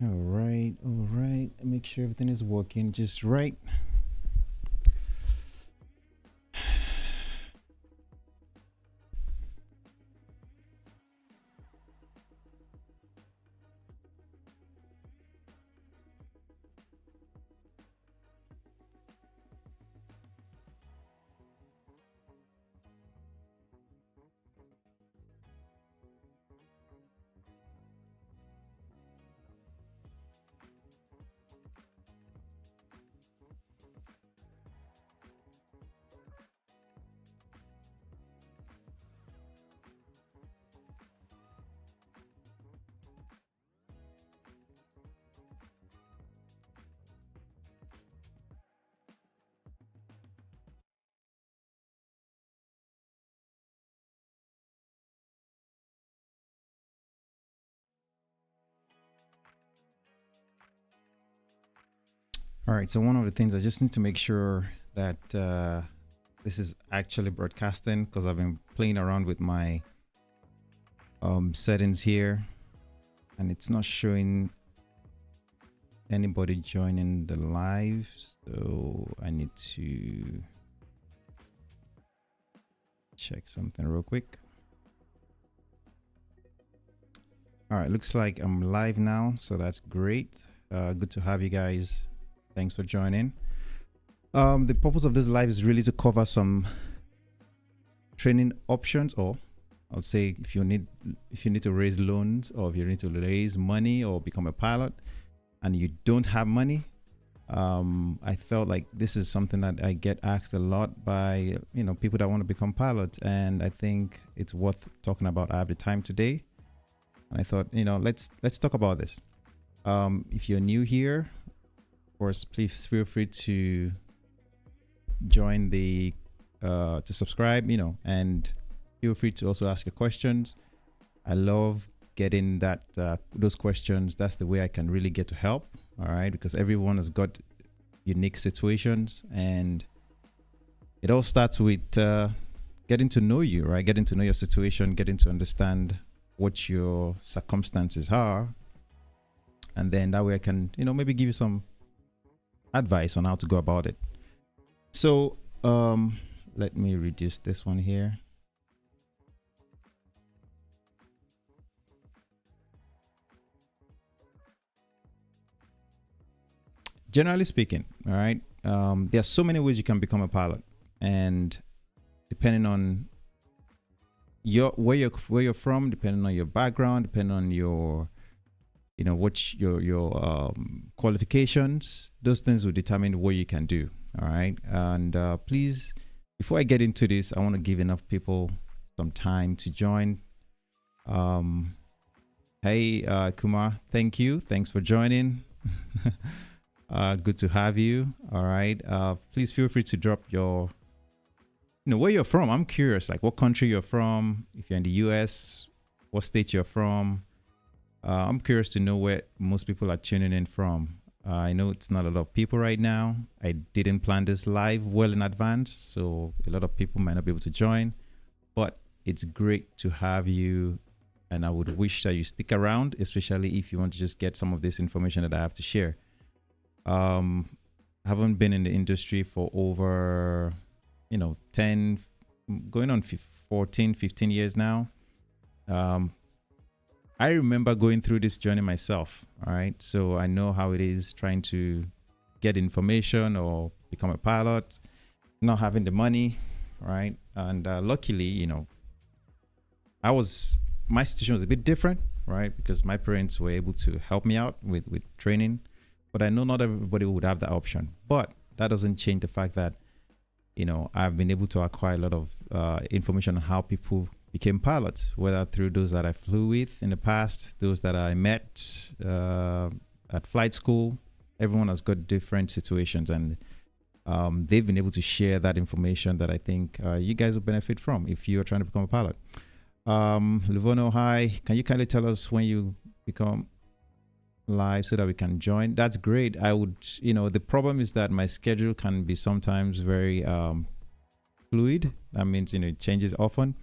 All right. Make sure everything is working just right. All right. So one of the things I just need to make sure that this is actually broadcasting because I've been playing around with my settings here, and it's not showing anybody joining the live. So I need to check something real quick. All right, looks like I'm live now, so that's great. Good to have you guys. Thanks for joining. The purpose of this live is really to cover some training options, or I'll say if you need to raise loans, or if you need to raise money or become a pilot and you don't have money. I felt like this is something that I get asked a lot by people that want to become pilots, and I think it's worth talking about. I have the time today, and I thought let's talk about this. If you're new here, of course, please feel free to join the to subscribe, and feel free to also ask your questions. I love getting that those questions. That's the way I can really get to help. All right, because everyone has got unique situations, and it all starts with getting to know you, right? Getting to know your situation, getting to understand what your circumstances are, and then that way I can maybe give you some advice on how to go about it. So let me reduce this one here. Generally speaking, all right, there are so many ways you can become a pilot, and depending on where you're from, depending on your background, depending on your what your qualifications, those things will determine what you can do. All right, and please, before I get into this, I want to give enough people some time to join. Hey Kumar, thanks for joining. Good to have you. All right, please feel free to drop your where you're from. I'm curious, like what country you're from. If you're in the US, what state you're from. I'm curious to know where most people are tuning in from. I know it's not a lot of people right now. I didn't plan this live well in advance, so a lot of people might not be able to join, but it's great to have you, and I would wish that you stick around, especially if you want to just get some of this information that I have to share. I haven't been in the industry for over 10 going on 14 15 years now. I remember going through this journey myself. All right, so I know how it is trying to get information or become a pilot, not having the money, right? And luckily, my situation was a bit different, right? Because my parents were able to help me out with training, but I know not everybody would have that option. But that doesn't change the fact that I've been able to acquire a lot of information on how people became pilots, whether through those that I flew with in the past, those that I met at flight school. Everyone has got different situations, and they've been able to share that information that I think you guys will benefit from if you're trying to become a pilot. Livono, hi. Can you kindly tell us when you become live so that we can join? That's great. I would, the problem is that my schedule can be sometimes very fluid. That means, it changes often.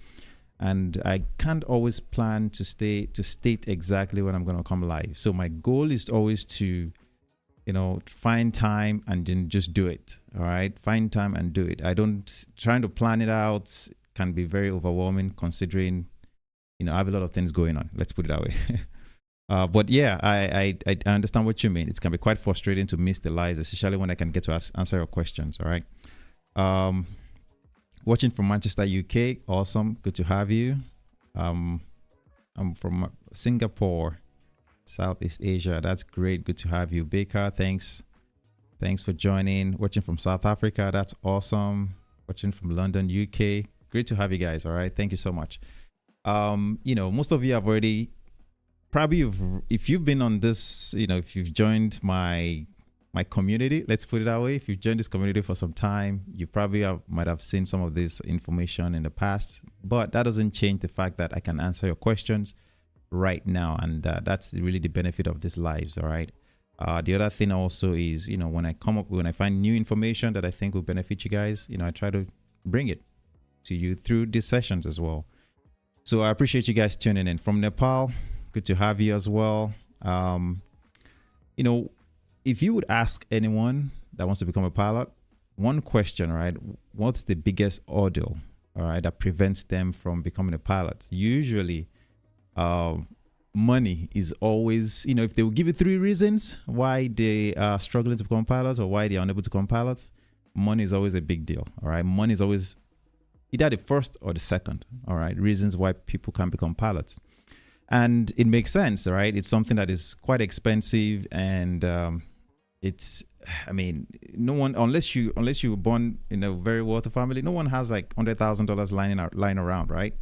and I can't always plan to state exactly when I'm going to come live. So my goal is always to, find time and then just do it. All right, find time and do it. I don't trying to plan it out can be very overwhelming, considering I have a lot of things going on. Let's put it that way. But yeah, I understand what you mean. It can be quite frustrating to miss the lives, especially when I can get to answer your questions. All right. Watching from Manchester, UK. Awesome. Good to have you. I'm from Singapore, Southeast Asia. That's great. Good to have you. Baker, thanks for joining. Watching from South Africa. That's awesome. Watching from London, UK. Great to have you guys. All right. Thank you so much. Most of you have already probably, if you've been on this, if you've joined my community, let's put it that way. If you've joined this community for some time, you probably might have seen some of this information in the past, but that doesn't change the fact that I can answer your questions right now. And that's really the benefit of these lives. All right. The other thing also is, when I find new information that I think will benefit you guys, I try to bring it to you through these sessions as well. So I appreciate you guys tuning in from Nepal. Good to have you as well. If you would ask anyone that wants to become a pilot, one question, right? What's the biggest hurdle, all right, that prevents them from becoming a pilot? Usually, money is always, if they will give you 3 reasons why they are struggling to become pilots or why they are unable to become pilots, money is always a big deal, all right? Money is always either the first or the second, all right, reasons why people can become pilots. And it makes sense, right? It's something that is quite expensive, and no one, unless you were born in a very wealthy family, no one has like $100,000 lying around, right?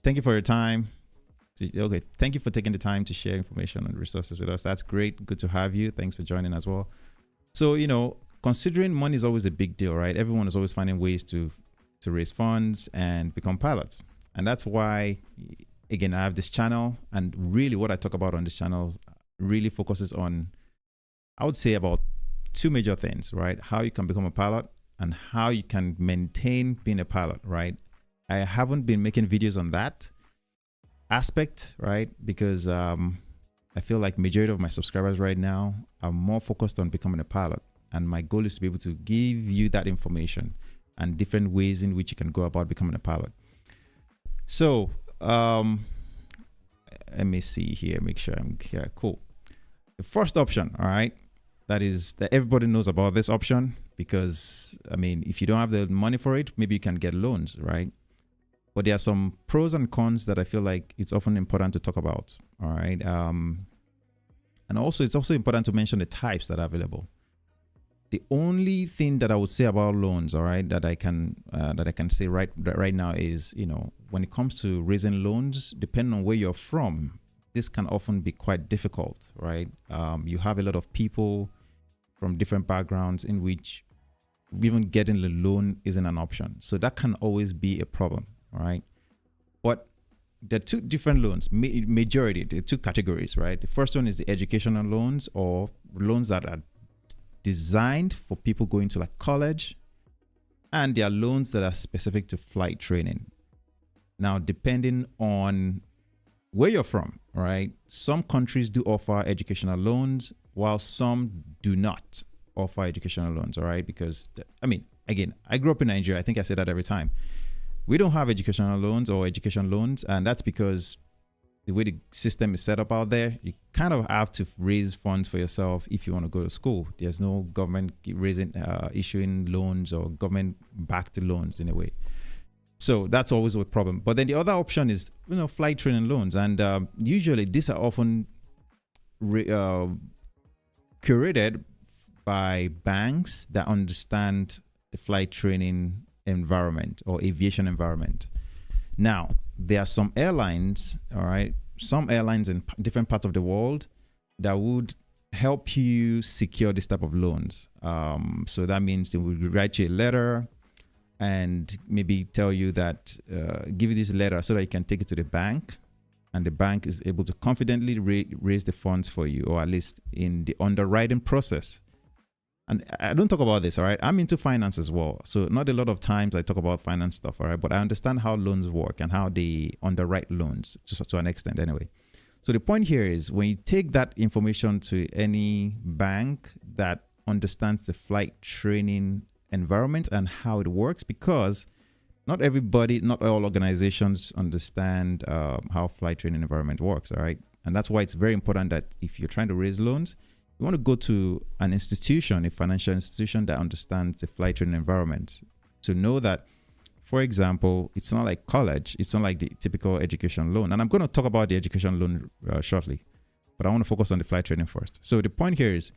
Thank you for your time. Okay, thank you for taking the time to share information and resources with us. That's great. Good to have you. Thanks for joining as well. So, considering money is always a big deal, right? Everyone is always finding ways to raise funds and become pilots. And that's why, again, I have this channel, and really what I talk about on this channel really focuses on, I would say, about 2 major things, right? How you can become a pilot and how you can maintain being a pilot, right? I haven't been making videos on that aspect, right? Because I feel like majority of my subscribers right now are more focused on becoming a pilot. And my goal is to be able to give you that information and different ways in which you can go about becoming a pilot. So let me see here, make sure I'm here. Cool. The first option, all right, that everybody knows about this option, because if you don't have the money for it, maybe you can get loans, right? But there are some pros and cons that I feel like it's often important to talk about, all right? And also it's also important to mention the types that are available. The only thing that I would say about loans, all right, that I can say right now is, when it comes to raising loans, depending on where you're from, this can often be quite difficult, right? You have a lot of people from different backgrounds in which even getting the loan isn't an option. So that can always be a problem, all right? But there are 2 different loans, there are 2 categories, right? The first one is the educational loans, or loans that are designed for people going to like college, and there are loans that are specific to flight training. Now, depending on where you're from, right? Some countries do offer educational loans, while some do not offer educational loans, all right? Because, again, I grew up in Nigeria. I think I say that every time. We don't have educational loans or education loans, and that's because the way the system is set up out there, you kind of have to raise funds for yourself if you want to go to school. There's no government issuing loans or government-backed loans in a way. So that's always a problem. But then the other option is, flight training loans. And usually these are often curated by banks that understand the flight training environment or aviation environment. Now, there are some airlines, all right, some airlines in different parts of the world that would help you secure this type of loans. So that means they will write you a letter and maybe tell you that, give you this letter so that you can take it to the bank, and the bank is able to confidently raise the funds for you, or at least in the underwriting process, and I don't talk about this, all right? I'm into finance as well. So not a lot of times I talk about finance stuff, all right? But I understand how loans work and how they underwrite loans to an extent anyway. So the point here is when you take that information to any bank that understands the flight training environment and how it works, because not everybody, not all organizations understand how flight training environment works, all right? And that's why it's very important that if you're trying to raise loans, you want to go to an institution, a financial institution that understands the flight training environment, to know that, for example, it's not like college. It's not like the typical education loan. And I'm going to talk about the education loan shortly, but I want to focus on the flight training first. So the point here is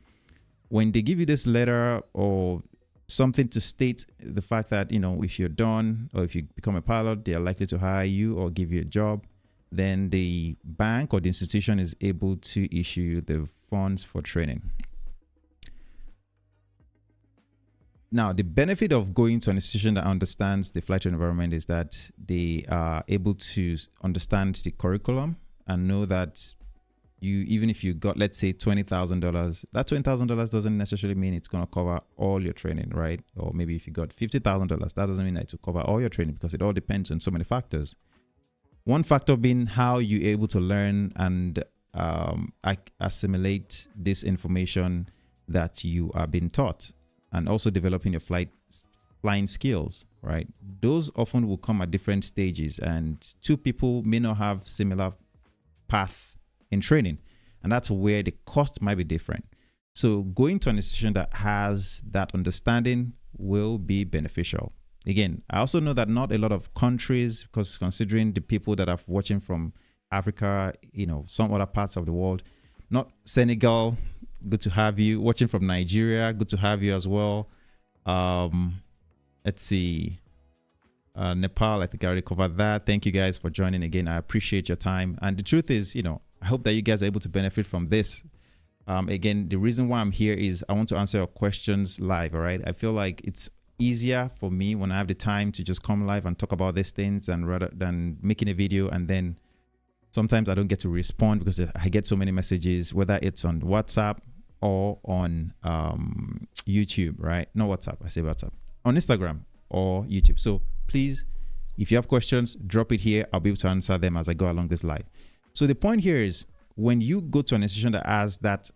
when they give you this letter or something to state the fact that, you know, if you're done or if you become a pilot, they are likely to hire you or give you a job, then the bank or the institution is able to issue the funds for training. Now, the benefit of going to an institution that understands the flight training environment is that they are able to understand the curriculum and know that even if you got, let's say, $20,000, that $20,000 doesn't necessarily mean it's going to cover all your training, right? Or maybe if you got $50,000, that doesn't mean that it will cover all your training, because it all depends on so many factors. One factor being how you're able to learn and assimilate this information that you are being taught, and also developing your flying skills, right? Those often will come at different stages, and two people may not have similar path in training, and that's where the cost might be different. So going to an institution that has that understanding will be beneficial. Again, I also know that not a lot of countries, because considering the people that are watching from Africa, you know, some other parts of the world, not Senegal, good to have you. Watching from Nigeria, good to have you as well. Let's see. Nepal, I think I already covered that. Thank you guys for joining again. I appreciate your time. And the truth is, you know, I hope that you guys are able to benefit from this. Again, the reason why I'm here is I want to answer your questions live, all right? I feel like it's easier for me when I have the time to just come live and talk about these things, and rather than making a video and then sometimes I don't get to respond because I get so many messages, whether it's on WhatsApp or on YouTube, right? No WhatsApp, I say WhatsApp. On Instagram or YouTube. So please, if you have questions, drop it here. I'll be able to answer them as I go along this live. So the point here is when you go to an institution that has that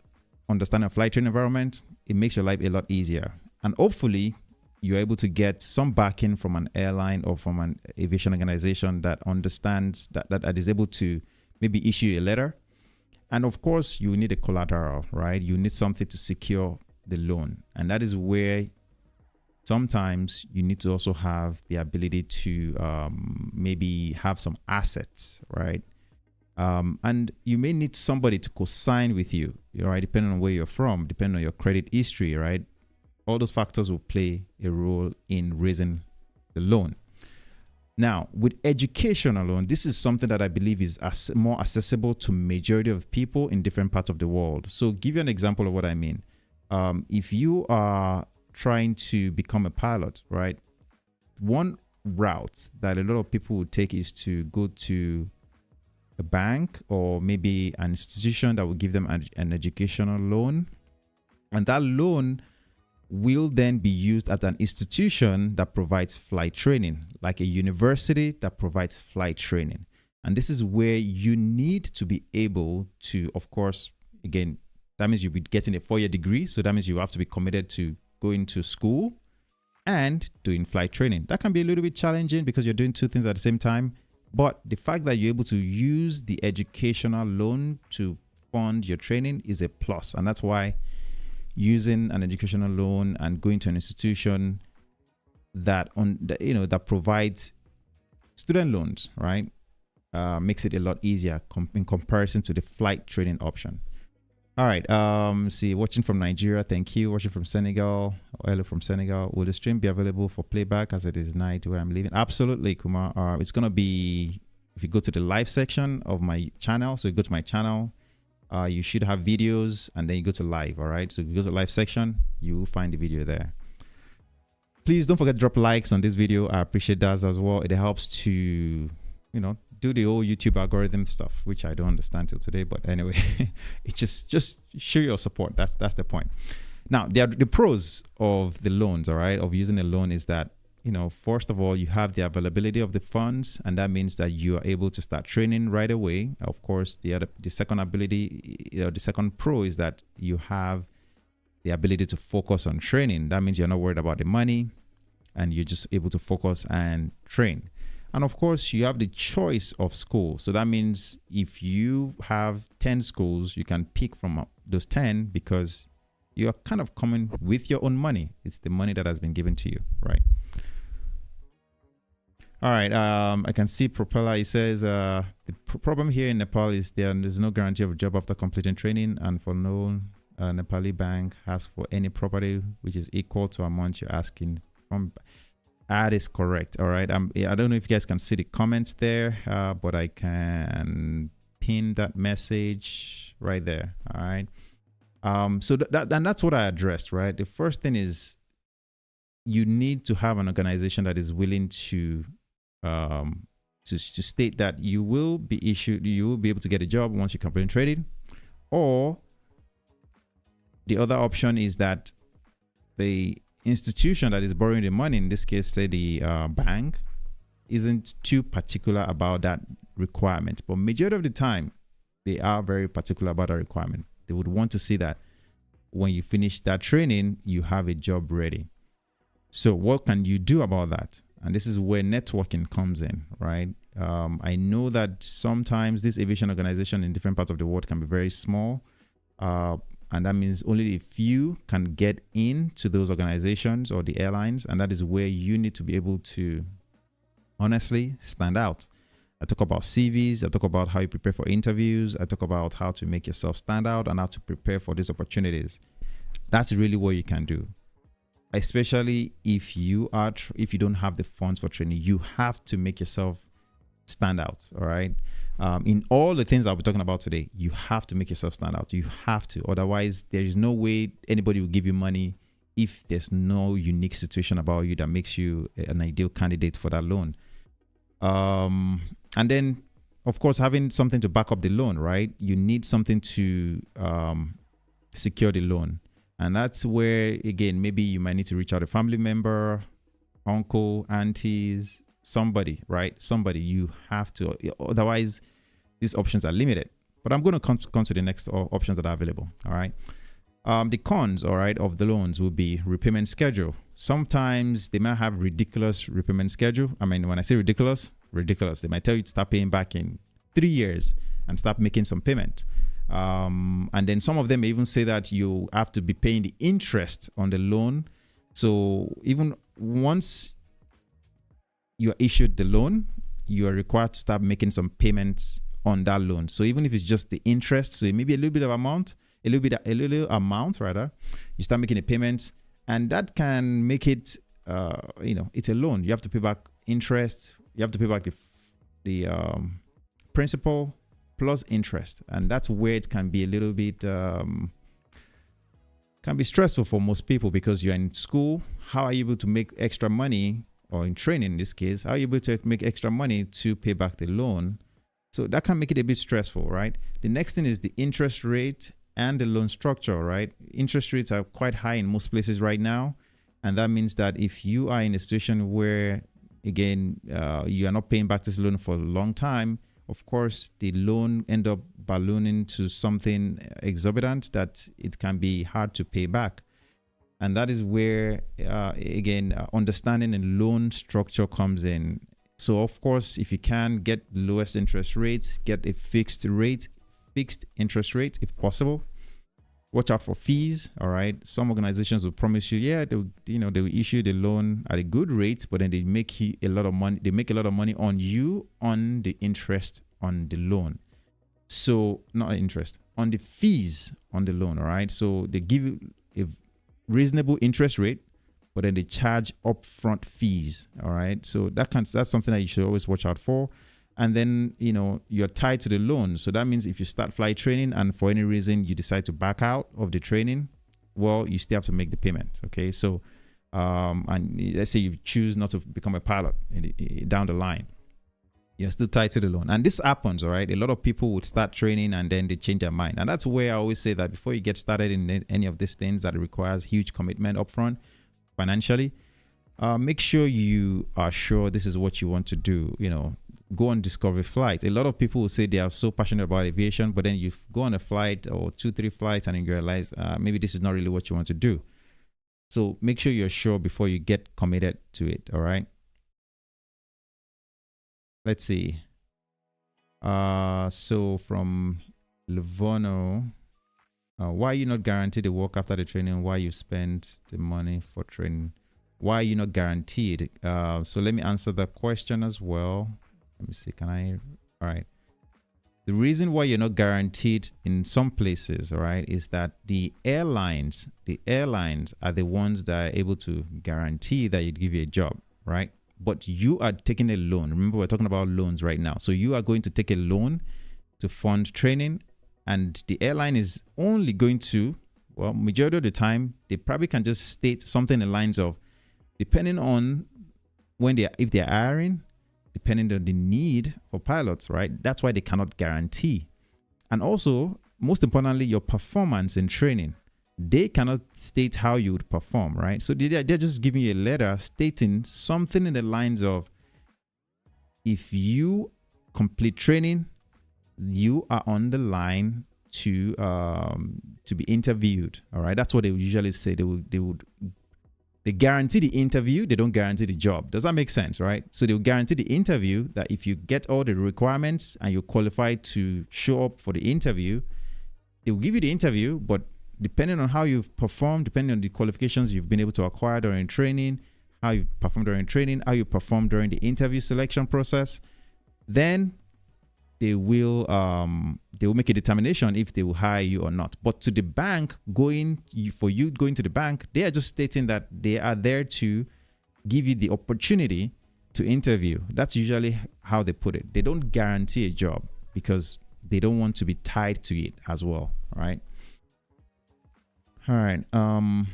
understanding of flight training environment, it makes your life a lot easier. And hopefully you're able to get some backing from an airline or from an aviation organization that understands that is able to maybe issue a letter. And of course, you need a collateral, right? You need something to secure the loan. And that is where sometimes you need to also have the ability to maybe have some assets, right? And you may need somebody to co-sign with you, right? Depending on where you're from, depending on your credit history, right? All those factors will play a role in raising the loan. Now, with education alone, this is something that I believe is more accessible to majority of people in different parts of the world. So give you an example of what I mean. If you are trying to become a pilot, right? One route that a lot of people would take is to go to a bank or maybe an institution that will give them an educational loan. And that loan will then be used at an institution that provides flight training, like a university that provides flight training. And this is where you need to be able to, of course, again, that means you'll be getting a 4-year degree. So that means you have to be committed to going to school and doing flight training. That can be a little bit challenging because you're doing two things at the same time. But the fact that you're able to use the educational loan to fund your training is a plus. And that's why using an educational loan and going to an institution that provides student loans, right, makes it a lot easier in comparison to the flight training option. All right. See, watching from Nigeria, thank you. Watching from Senegal, hello from Senegal. Will the stream be available for playback as it is night where I'm living? Absolutely, Kumar. It's gonna be, if you go to the live section of my channel, so you go to my channel. You should have videos and then you go to live. All right, so if you go to the live section, you will find the video there. Please don't forget to drop likes on this video. I appreciate that as well. It helps to, you know, do the whole YouTube algorithm stuff, which I don't understand till today, but anyway, it's just show your support. That's the point. Now, the pros of the loans, all right, of using a loan is that, first of all, you have the availability of the funds, and that means that you are able to start training right away. Of course, the second ability, the second pro is that you have the ability to focus on training. That means you're not worried about the money, and you're just able to focus and train. And of course, you have the choice of school. So that means if you have 10 schools, you can pick from those 10 because you are kind of coming with your own money. It's the money that has been given to you, right? All right. I can see Propeller. It says the problem here in Nepal is there's no guarantee of a job after completing training, and for no Nepali bank asks for any property which is equal to amount you're asking from. That is correct. All right. I don't know if you guys can see the comments there, but I can pin that message right there. All right. So that's what I addressed, right? The first thing is you need to have an organization that is willing to state that you will be able to get a job once you complete trading, or the other option is that the institution that is borrowing the money, in this case, say the bank, isn't too particular about that requirement. But majority of the time, they are very particular about a requirement. They would want to see that when you finish that training, you have a job ready. So what can you do about that? And this is where networking comes in, right? I know that sometimes this aviation organization in different parts of the world can be very small. And that means only a few can get into those organizations or the airlines. And that is where you need to be able to honestly stand out. I talk about CVs. I talk about how you prepare for interviews. I talk about how to make yourself stand out and how to prepare for these opportunities. That's really what you can do. Especially if you don't have the funds for training, you have to make yourself stand out. All right. In all the things I'll be talking about today, you have to make yourself stand out. You have to. Otherwise, there is no way anybody will give you money if there's no unique situation about you that makes you an ideal candidate for that loan. And then, of course, having something to back up the loan, right? You need something to secure the loan. And that's where, again, maybe you might need to reach out to a family member, uncle, aunties, somebody, right? Somebody. You have to. Otherwise, these options are limited. But I'm going to come to the next options that are available. All right. The cons, all right, of the loans will be repayment schedule. Sometimes they might have ridiculous repayment schedule. I mean, when I say ridiculous, they might tell you to start paying back in 3 years and start making some payment. And then some of them may even say that you have to be paying the interest on the loan. So even once you are issued the loan, you are required to start making some payments on that loan. So even if it's just the interest, so it may be a little bit of amount, a little amount rather, you start making a payment, and that can make it, it's a loan. You have to pay back interest. You have to pay back the principal plus interest, and that's where it can be a little bit can be stressful for most people, because you're in school. How are you able to make extra money, or in training in this case, how are you able to make extra money to pay back the loan? So that can make it a bit stressful, right? The next thing is the interest rate and the loan structure, right? Interest rates are quite high in most places right now, and that means that if you are in a situation where, again, you are not paying back this loan for a long time, of course, the loan end up ballooning to something exorbitant that it can be hard to pay back. And that is where, understanding the loan structure comes in. So, of course, if you can get lowest interest rates, get a fixed interest rate if possible. Watch out for fees. All right. Some organizations will promise you, they will issue the loan at a good rate, but then they make a lot of money. They make a lot of money on you on the interest on the loan. So not interest on the fees on the loan. All right. So they give you a reasonable interest rate, but then they charge upfront fees. All right. So that's something that you should always watch out for. And then, you're tied to the loan. So that means if you start flight training and for any reason you decide to back out of the training, well, you still have to make the payment. Okay. So, and let's say you choose not to become a pilot down the line. You're still tied to the loan. And this happens, all right? A lot of people would start training and then they change their mind. And that's where I always say that before you get started in any of these things that requires huge commitment upfront financially, make sure you are sure this is what you want to do. You know, go on discovery flights. A lot of people will say they are so passionate about aviation, but then you go on a flight or 2-3 flights and you realize maybe this is not really what you want to do. So make sure you're sure before you get committed to it, all right? Let's see. So from Livono, why are you not guaranteed to work after the training? Why you spend the money for training? Why are you not guaranteed? So let me answer that question as well. Let me see. Can I? All right. The reason why you're not guaranteed in some places, all right, is that the airlines are the ones that are able to guarantee that you'd give you a job, right? But you are taking a loan. Remember, we're talking about loans right now. So you are going to take a loan to fund training, and the airline is only going to, well, majority of the time, they probably can just state something in the lines of, depending on if they're hiring, depending on the need for pilots, right? That's why they cannot guarantee. And also, most importantly, your performance in training. They cannot state how you would perform, right? So they're just giving you a letter stating something in the lines of, if you complete training, you are on the line to be interviewed. All right, that's what they would usually say. They guarantee the interview. They don't guarantee the job. Does that make sense, right? So they'll guarantee the interview, that if you get all the requirements and you're qualified to show up for the interview, they will give you the interview, but depending on how you've performed, depending on the qualifications you've been able to acquire during training, how you perform during training, how you perform during the interview selection process, then they will make a determination if they will hire you or not. But to the bank, going to the bank, they are just stating that they are there to give you the opportunity to interview. That's usually how they put it. They don't guarantee a job because they don't want to be tied to it as well, right? All right. From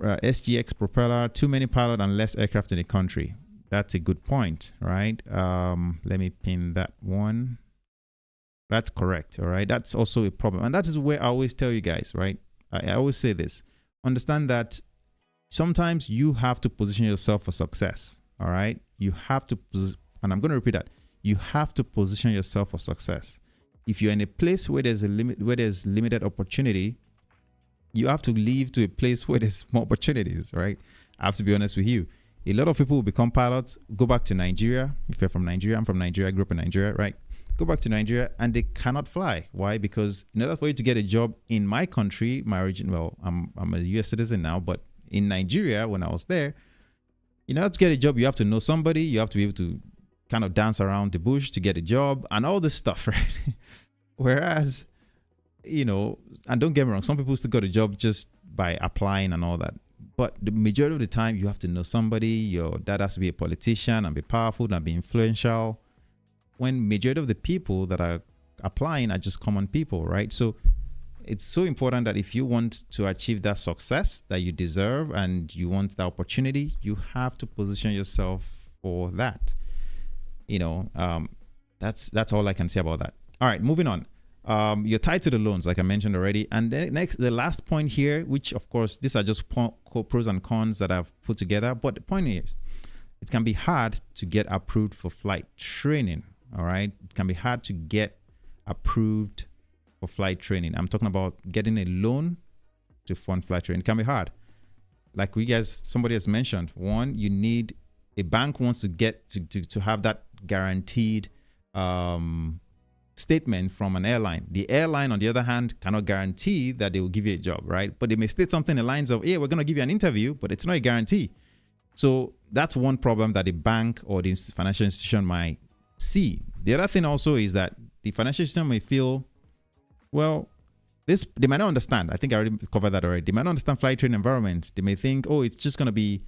SGX Propeller, too many pilots and less aircraft in the country. That's a good point, right? Let me pin that one. That's correct, all right? That's also a problem. And that is where I always tell you guys, right? I always say this. Understand that sometimes you have to position yourself for success, all right? You have to, and I'm going to repeat that. You have to position yourself for success. If you're in a place where there's limited opportunity, you have to leave to a place where there's more opportunities, right? I have to be honest with you. A lot of people will become pilots, go back to Nigeria. If you're from Nigeria, I'm from Nigeria, I grew up in Nigeria, right? Go back to Nigeria and they cannot fly. Why? Because in order for you to get a job in my country, my origin, well, I'm a US citizen now, but in Nigeria, when I was there, in order to get a job, you have to know somebody, you have to be able to kind of dance around the bush to get a job and all this stuff, right? Whereas, you know, and don't get me wrong, some people still got a job just by applying and all that. But the majority of the time, you have to know somebody. Your dad has to be a politician and be powerful and be influential. When majority of the people that are applying are just common people, right? So it's so important that if you want to achieve that success that you deserve and you want that opportunity, you have to position yourself for that. You know, that's all I can say about that. All right, moving on. You're tied to the loans, like I mentioned already. And then the last point here, which of course, these are just pros and cons that I've put together. But the point is, it can be hard to get approved for flight training. All right. It can be hard to get approved for flight training. I'm talking about getting a loan to fund flight training. It can be hard. Like somebody has mentioned, one, you need a bank wants to get to have that guaranteed, statement from an airline. The airline, on the other hand, cannot guarantee that they will give you a job, right? But they may state something in the lines of, hey, we're going to give you an interview, but it's not a guarantee. So that's one problem that the bank or the financial institution might see. The other thing also is that the financial institution may feel, well, they might not understand. I think I already covered that already. They might not understand flight training environment. They may think, oh, it's just going to be,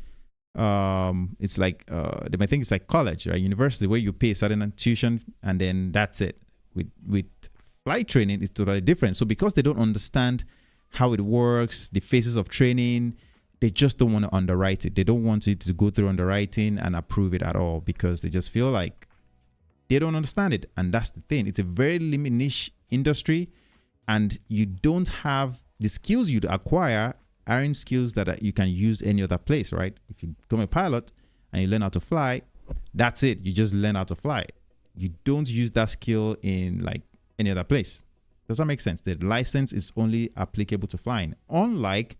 it's like, they might think it's like college, right? University, where you pay a certain tuition and then that's it. With flight training, it's totally different. So because they don't understand how it works, the phases of training, they just don't want to underwrite it. They don't want it to go through underwriting and approve it at all because they just feel like They don't understand it. And that's the thing. It's a very limited niche industry, and you don't have the skills you'd acquire aren't skills that you can use any other place, right? If you become a pilot and you learn how to fly, that's it. You just learn how to fly. You don't use that skill in like any other place. Does that make sense? The license is only applicable to flying. Unlike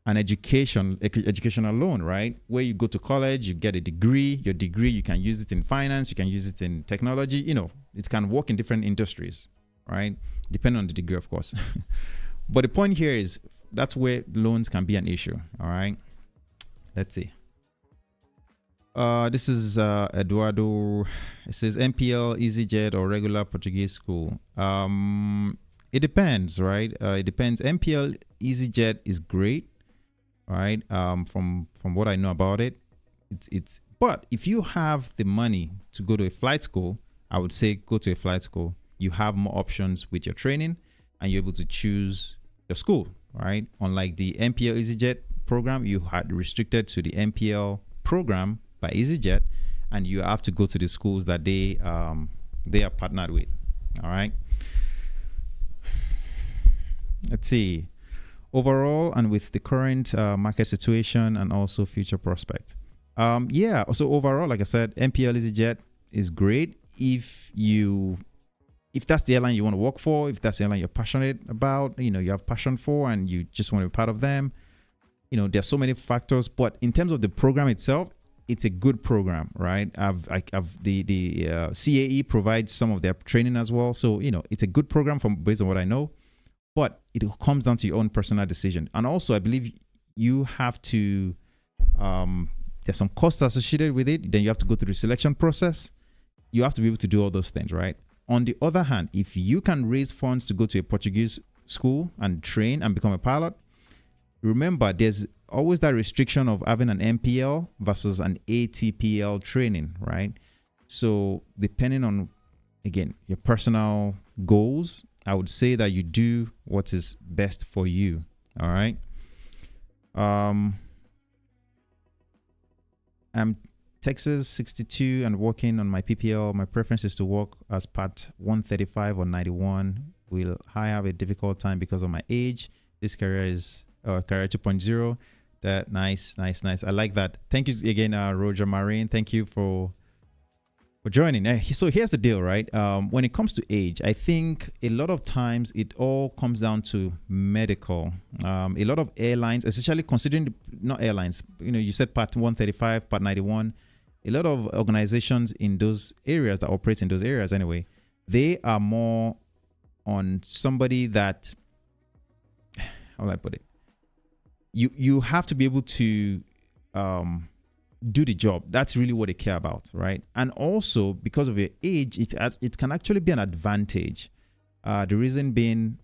an educational loan, right? Where you go to college, you get a degree. Your degree, you can use it in finance, you can use it in technology. You know, it can work in different industries, right? Depending on the degree, of course. But the point here is that's where loans can be an issue. All right. Let's see. This is Eduardo. It says MPL, EasyJet, or regular Portuguese school. It depends, right? It depends. MPL, EasyJet is great, right? From what I know about it, it's. But if you have the money to go to a flight school, I would say go to a flight school. You have more options with your training, and you're able to choose your school, right? Unlike the MPL EasyJet program, you had restricted to the MPL program by EasyJet, and you have to go to the schools that they are partnered with. All right. Let's see. Overall, and with the current market situation and also future prospects. Yeah. So overall, like I said, MPL EasyJet is great if that's the airline you want to work for, if that's the airline you're passionate about, you have passion for, and you just want to be part of them. There's so many factors, but in terms of the program itself, it's a good program, right? The CAE provides some of their training as well. So, it's a good program based on what I know, but it comes down to your own personal decision. And also, I believe you have to, there's some costs associated with it. Then you have to go through the selection process. You have to be able to do all those things, right? On the other hand, if you can raise funds to go to a Portuguese school and train and become a pilot, remember, there's always that restriction of having an MPL versus an ATPL training, right? So depending on, again, your personal goals, I would say that you do what is best for you. All right. I'm Texas 62 and working on my PPL. My preference is to work as part 135 or 91. Will I have a difficult time because of my age? This career is career 2.0. That nice. I like that. Thank you again, Roger Marine. Thank you for joining. So here's the deal, right? When it comes to age, I think a lot of times it all comes down to medical. A lot of airlines, especially considering not airlines, you said part 135, part 91. A lot of organizations in those areas that operate in those areas anyway, they are more on somebody that, how will I put it? You have to be able to do the job. That's really what they care about, right? And also because of your age, it can actually be an advantage. The reason being,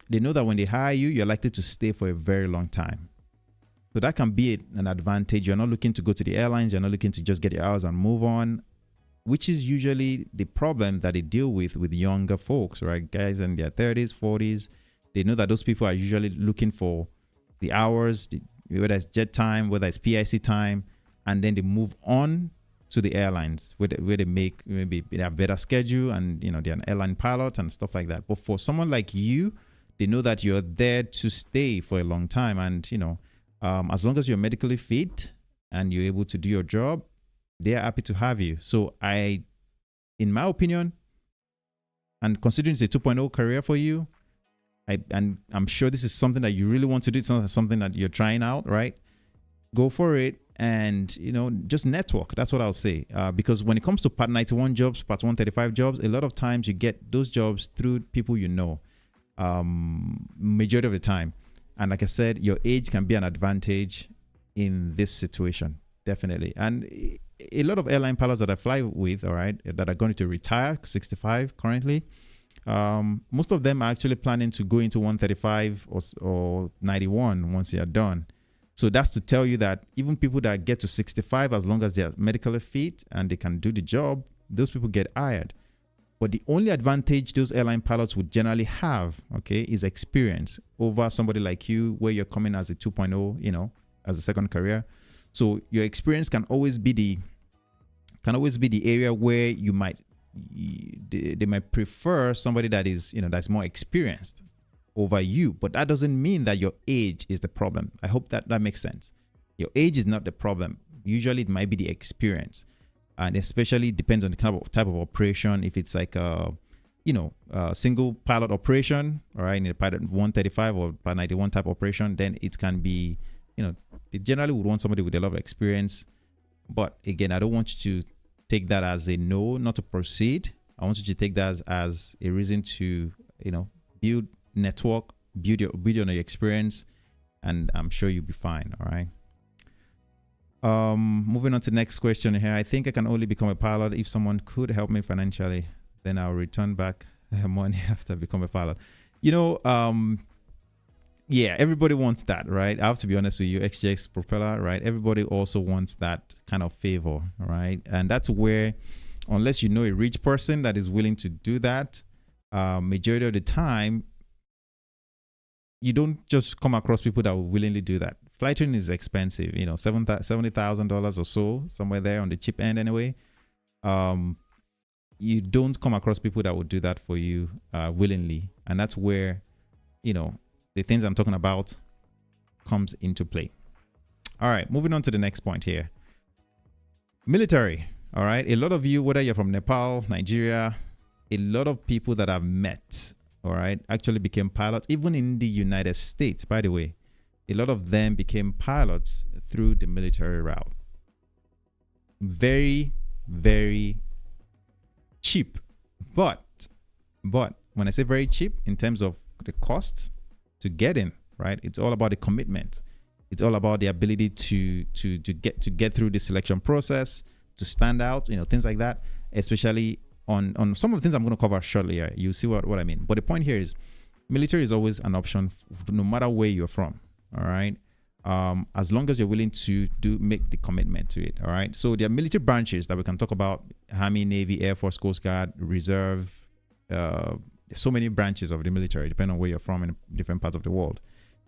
they know that when they hire you, you're likely to stay for a very long time. So that can be an advantage. You're not looking to go to the airlines. You're not looking to just get your hours and move on, which is usually the problem that they deal with younger folks, right? Guys in their 30s, 40s. They know that those people are usually looking for the hours, whether it's jet time, whether it's PIC time, and then they move on to the airlines where they make, maybe they have better schedule, and they're an airline pilot and stuff like that. But for someone like you, they know that you're there to stay for a long time, and as long as you're medically fit and you're able to do your job, they're happy to have you. So in my opinion, and considering it's a 2.0 career for you, and I'm sure this is something that you really want to do. It's not something that you're trying out, right? Go for it, and just network. That's what I'll say. Because when it comes to part 91 jobs, part 135 jobs, a lot of times you get those jobs through people majority of the time. And like I said, your age can be an advantage in this situation, definitely. And a lot of airline pilots that I fly with, all right, that are going to retire, 65 currently, most of them are actually planning to go into 135 or 91 once they are done. So that's to tell you that even people that get to 65, as long as they are medically fit and they can do the job, those people get hired. But the only advantage those airline pilots would generally have, okay, is experience over somebody like you, where you're coming as a 2.0, as a second career. So your experience can always be can always be the area where you might they might prefer somebody that is, that's more experienced over you. But that doesn't mean that your age is the problem. I hope that makes sense. Your age is not the problem. Usually it might be the experience, and especially depends on the kind of type of operation. If it's like a single pilot operation, all right, in a pilot 135 or Part 91 type operation, then it can be, they generally would want somebody with a lot of experience. But again, I don't want you to take that as a no, not to proceed. I want you to take that as a reason to, build network, build on your experience, and I'm sure you'll be fine. All right. Moving on to the next question here. I think I can only become a pilot if someone could help me financially. Then I'll return back money after I become a pilot. Yeah, everybody wants that, right? I have to be honest with you, XJX propeller, right? Everybody also wants that kind of favor, right? And that's where, unless you know a rich person that is willing to do that, majority of the time, you don't just come across people that will willingly do that. Flight training is expensive, $70,000 or so, somewhere there on the cheap end anyway. You don't come across people that would do that for you willingly. And that's where, the things I'm talking about comes into play. All right, moving on to the next point here. Military, all right? A lot of you, whether you're from Nepal, Nigeria, a lot of people that I've met, all right, actually became pilots. Even in the United States, by the way, a lot of them became pilots through the military route. Very, very cheap. But when I say very cheap, in terms of the cost to get in, right? It's all about the commitment. It's all about the ability to get through the selection process, to stand out, things like that. Especially on some of the things I'm going to cover shortly here. You see what I mean. But the point here is, military is always an option, no matter where you're from. All right. As long as you're willing to make the commitment to it. All right. So there are military branches that we can talk about: Army, Navy, Air Force, Coast Guard, Reserve. So many branches of the military, depending on where you're from in different parts of the world.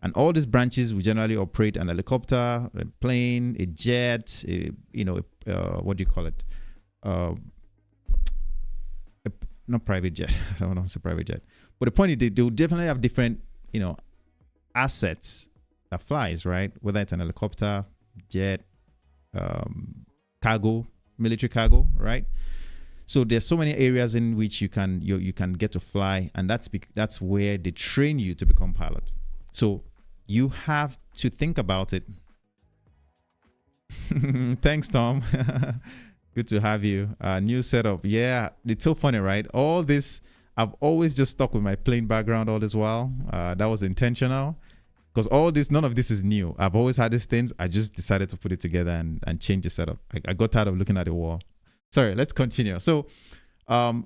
And all these branches, we generally operate an helicopter, a plane, a jet, what do you call it? Not private jet. I don't want to say private jet. But the point is, they will definitely have different, assets that flies, right? Whether it's an helicopter, jet, cargo, military cargo, right? So there's so many areas in which you can get to fly, and that's where they train you to become pilots. So you have to think about it. Thanks, Tom. Good to have you. New setup. Yeah, it's so funny, right? All this, I've always just stuck with my plain background all this while. That was intentional, because none of this is new. I've always had these things. I just decided to put it together and change the setup. I got tired of looking at the wall. Sorry, let's continue. So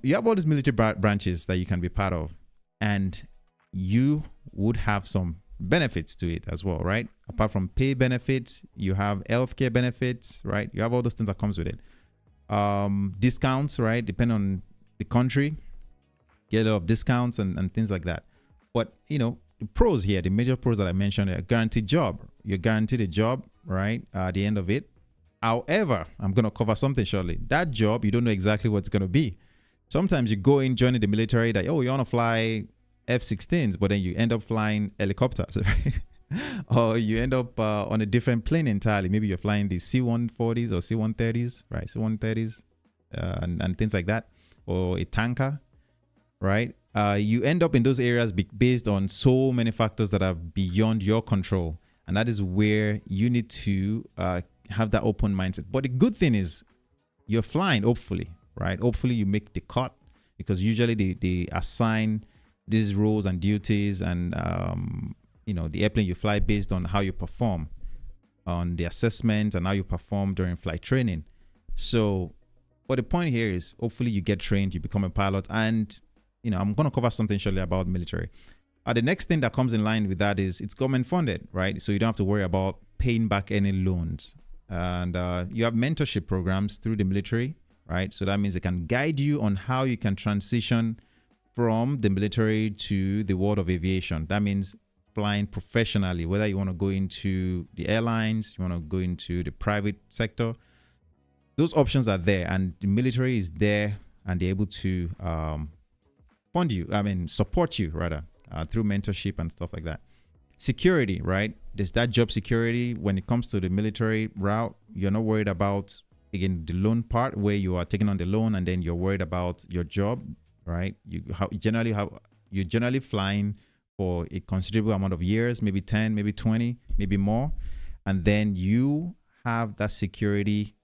you have all these military branches that you can be part of, and you would have some benefits to it as well, right? Apart from pay benefits, you have healthcare benefits, right? You have all those things that comes with it. Discounts, right? Depending on the country, get a lot of discounts and things like that. But, the pros here, the major pros that I mentioned are guaranteed job. You're guaranteed a job, right? At the end of it. However, I'm going to cover something shortly. That job, you don't know exactly what it's going to be. Sometimes you go in joining the military that, you want to fly F-16s, but then you end up flying helicopters, right? Or you end up on a different plane entirely. Maybe you're flying the C-140s or C-130s, right? C-130s and things like that, or a tanker, right? You end up in those areas based on so many factors that are beyond your control. And that is where you need to have that open mindset. But the good thing is you're flying, hopefully, right? Hopefully you make the cut, because usually they assign these roles and duties and, the airplane you fly based on how you perform on the assessment and how you perform during flight training. So, but the point here is hopefully you get trained, you become a pilot, and, I'm going to cover something shortly about military. The next thing that comes in line with that is it's government funded, right? So you don't have to worry about paying back any loans. And you have mentorship programs through the military, right? So that means they can guide you on how you can transition from the military to the world of aviation. That means flying professionally, whether you want to go into the airlines, you want to go into the private sector, those options are there, and the military is there, and they're able to fund you. I mean, support you rather through mentorship and stuff like that. Security, right? There's that job security. When it comes to the military route, you're not worried about, again, the loan part where you are taking on the loan, and then you're worried about your job, right? You're generally flying for a considerable amount of years, maybe 10, maybe 20, maybe more, and then you have that security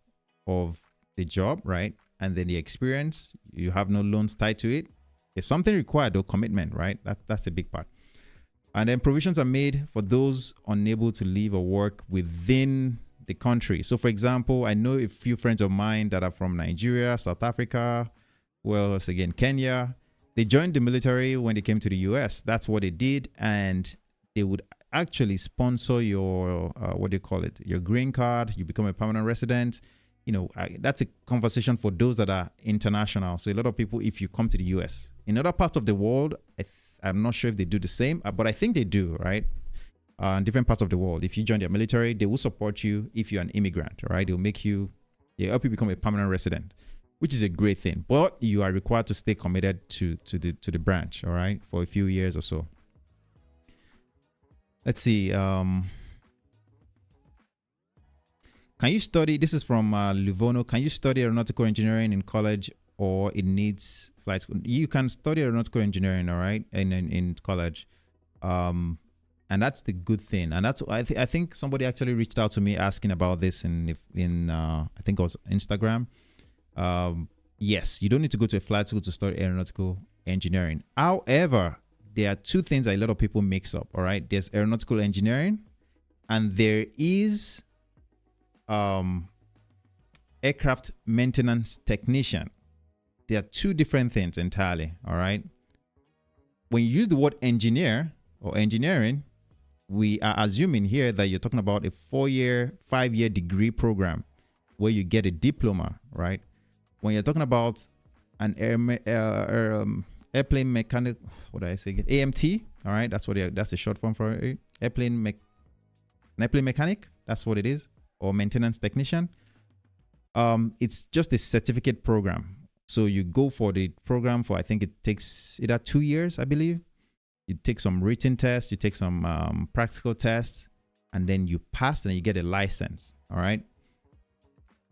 of the job, right? And then the experience, you have no loans tied to it. There's something required though, commitment, right? That's a big part. And then provisions are made for those unable to live or work within the country. So for example, I know a few friends of mine that are from Nigeria, South Africa, well, again, Kenya. They joined the military when they came to the US. That's what they did. And they would actually sponsor your, what do you call it? Your green card. You become a permanent resident. You know, that's a conversation for those that are international. So a lot of people, if you come to the US, in other parts of the world, I'm not sure if they do the same, but I think they do, right? In different parts of the world, if you join their military, they will support you if you're an immigrant, right? They'll help you become a permanent resident, which is a great thing. But you are required to stay committed to the branch, all right, for a few years or so. Let's see. Can you study? This is from Livono. Can you study aeronautical engineering in college, or it needs flight school? You can study aeronautical engineering, all right, in college. And that's the good thing. And that's I think somebody actually reached out to me asking about this in I think it was Instagram. Yes, you don't need to go to a flight school to study aeronautical engineering. However, there are two things that a lot of people mix up. All right, there's aeronautical engineering, and there is aircraft maintenance technician. They are two different things entirely. All right. When you use the word engineer or engineering, we are assuming here that you're talking about a 4-year, 5-year degree program where you get a diploma, right? When you're talking about an airplane mechanic, what did I say again? AMT, all right? That's the short form for it. Airplane mechanic, that's what it is, or maintenance technician. It's just a certificate program. So you go for the program for, I think it takes either 2 years, I believe. You take some written tests, you take some practical tests, and then you pass and you get a license. All right.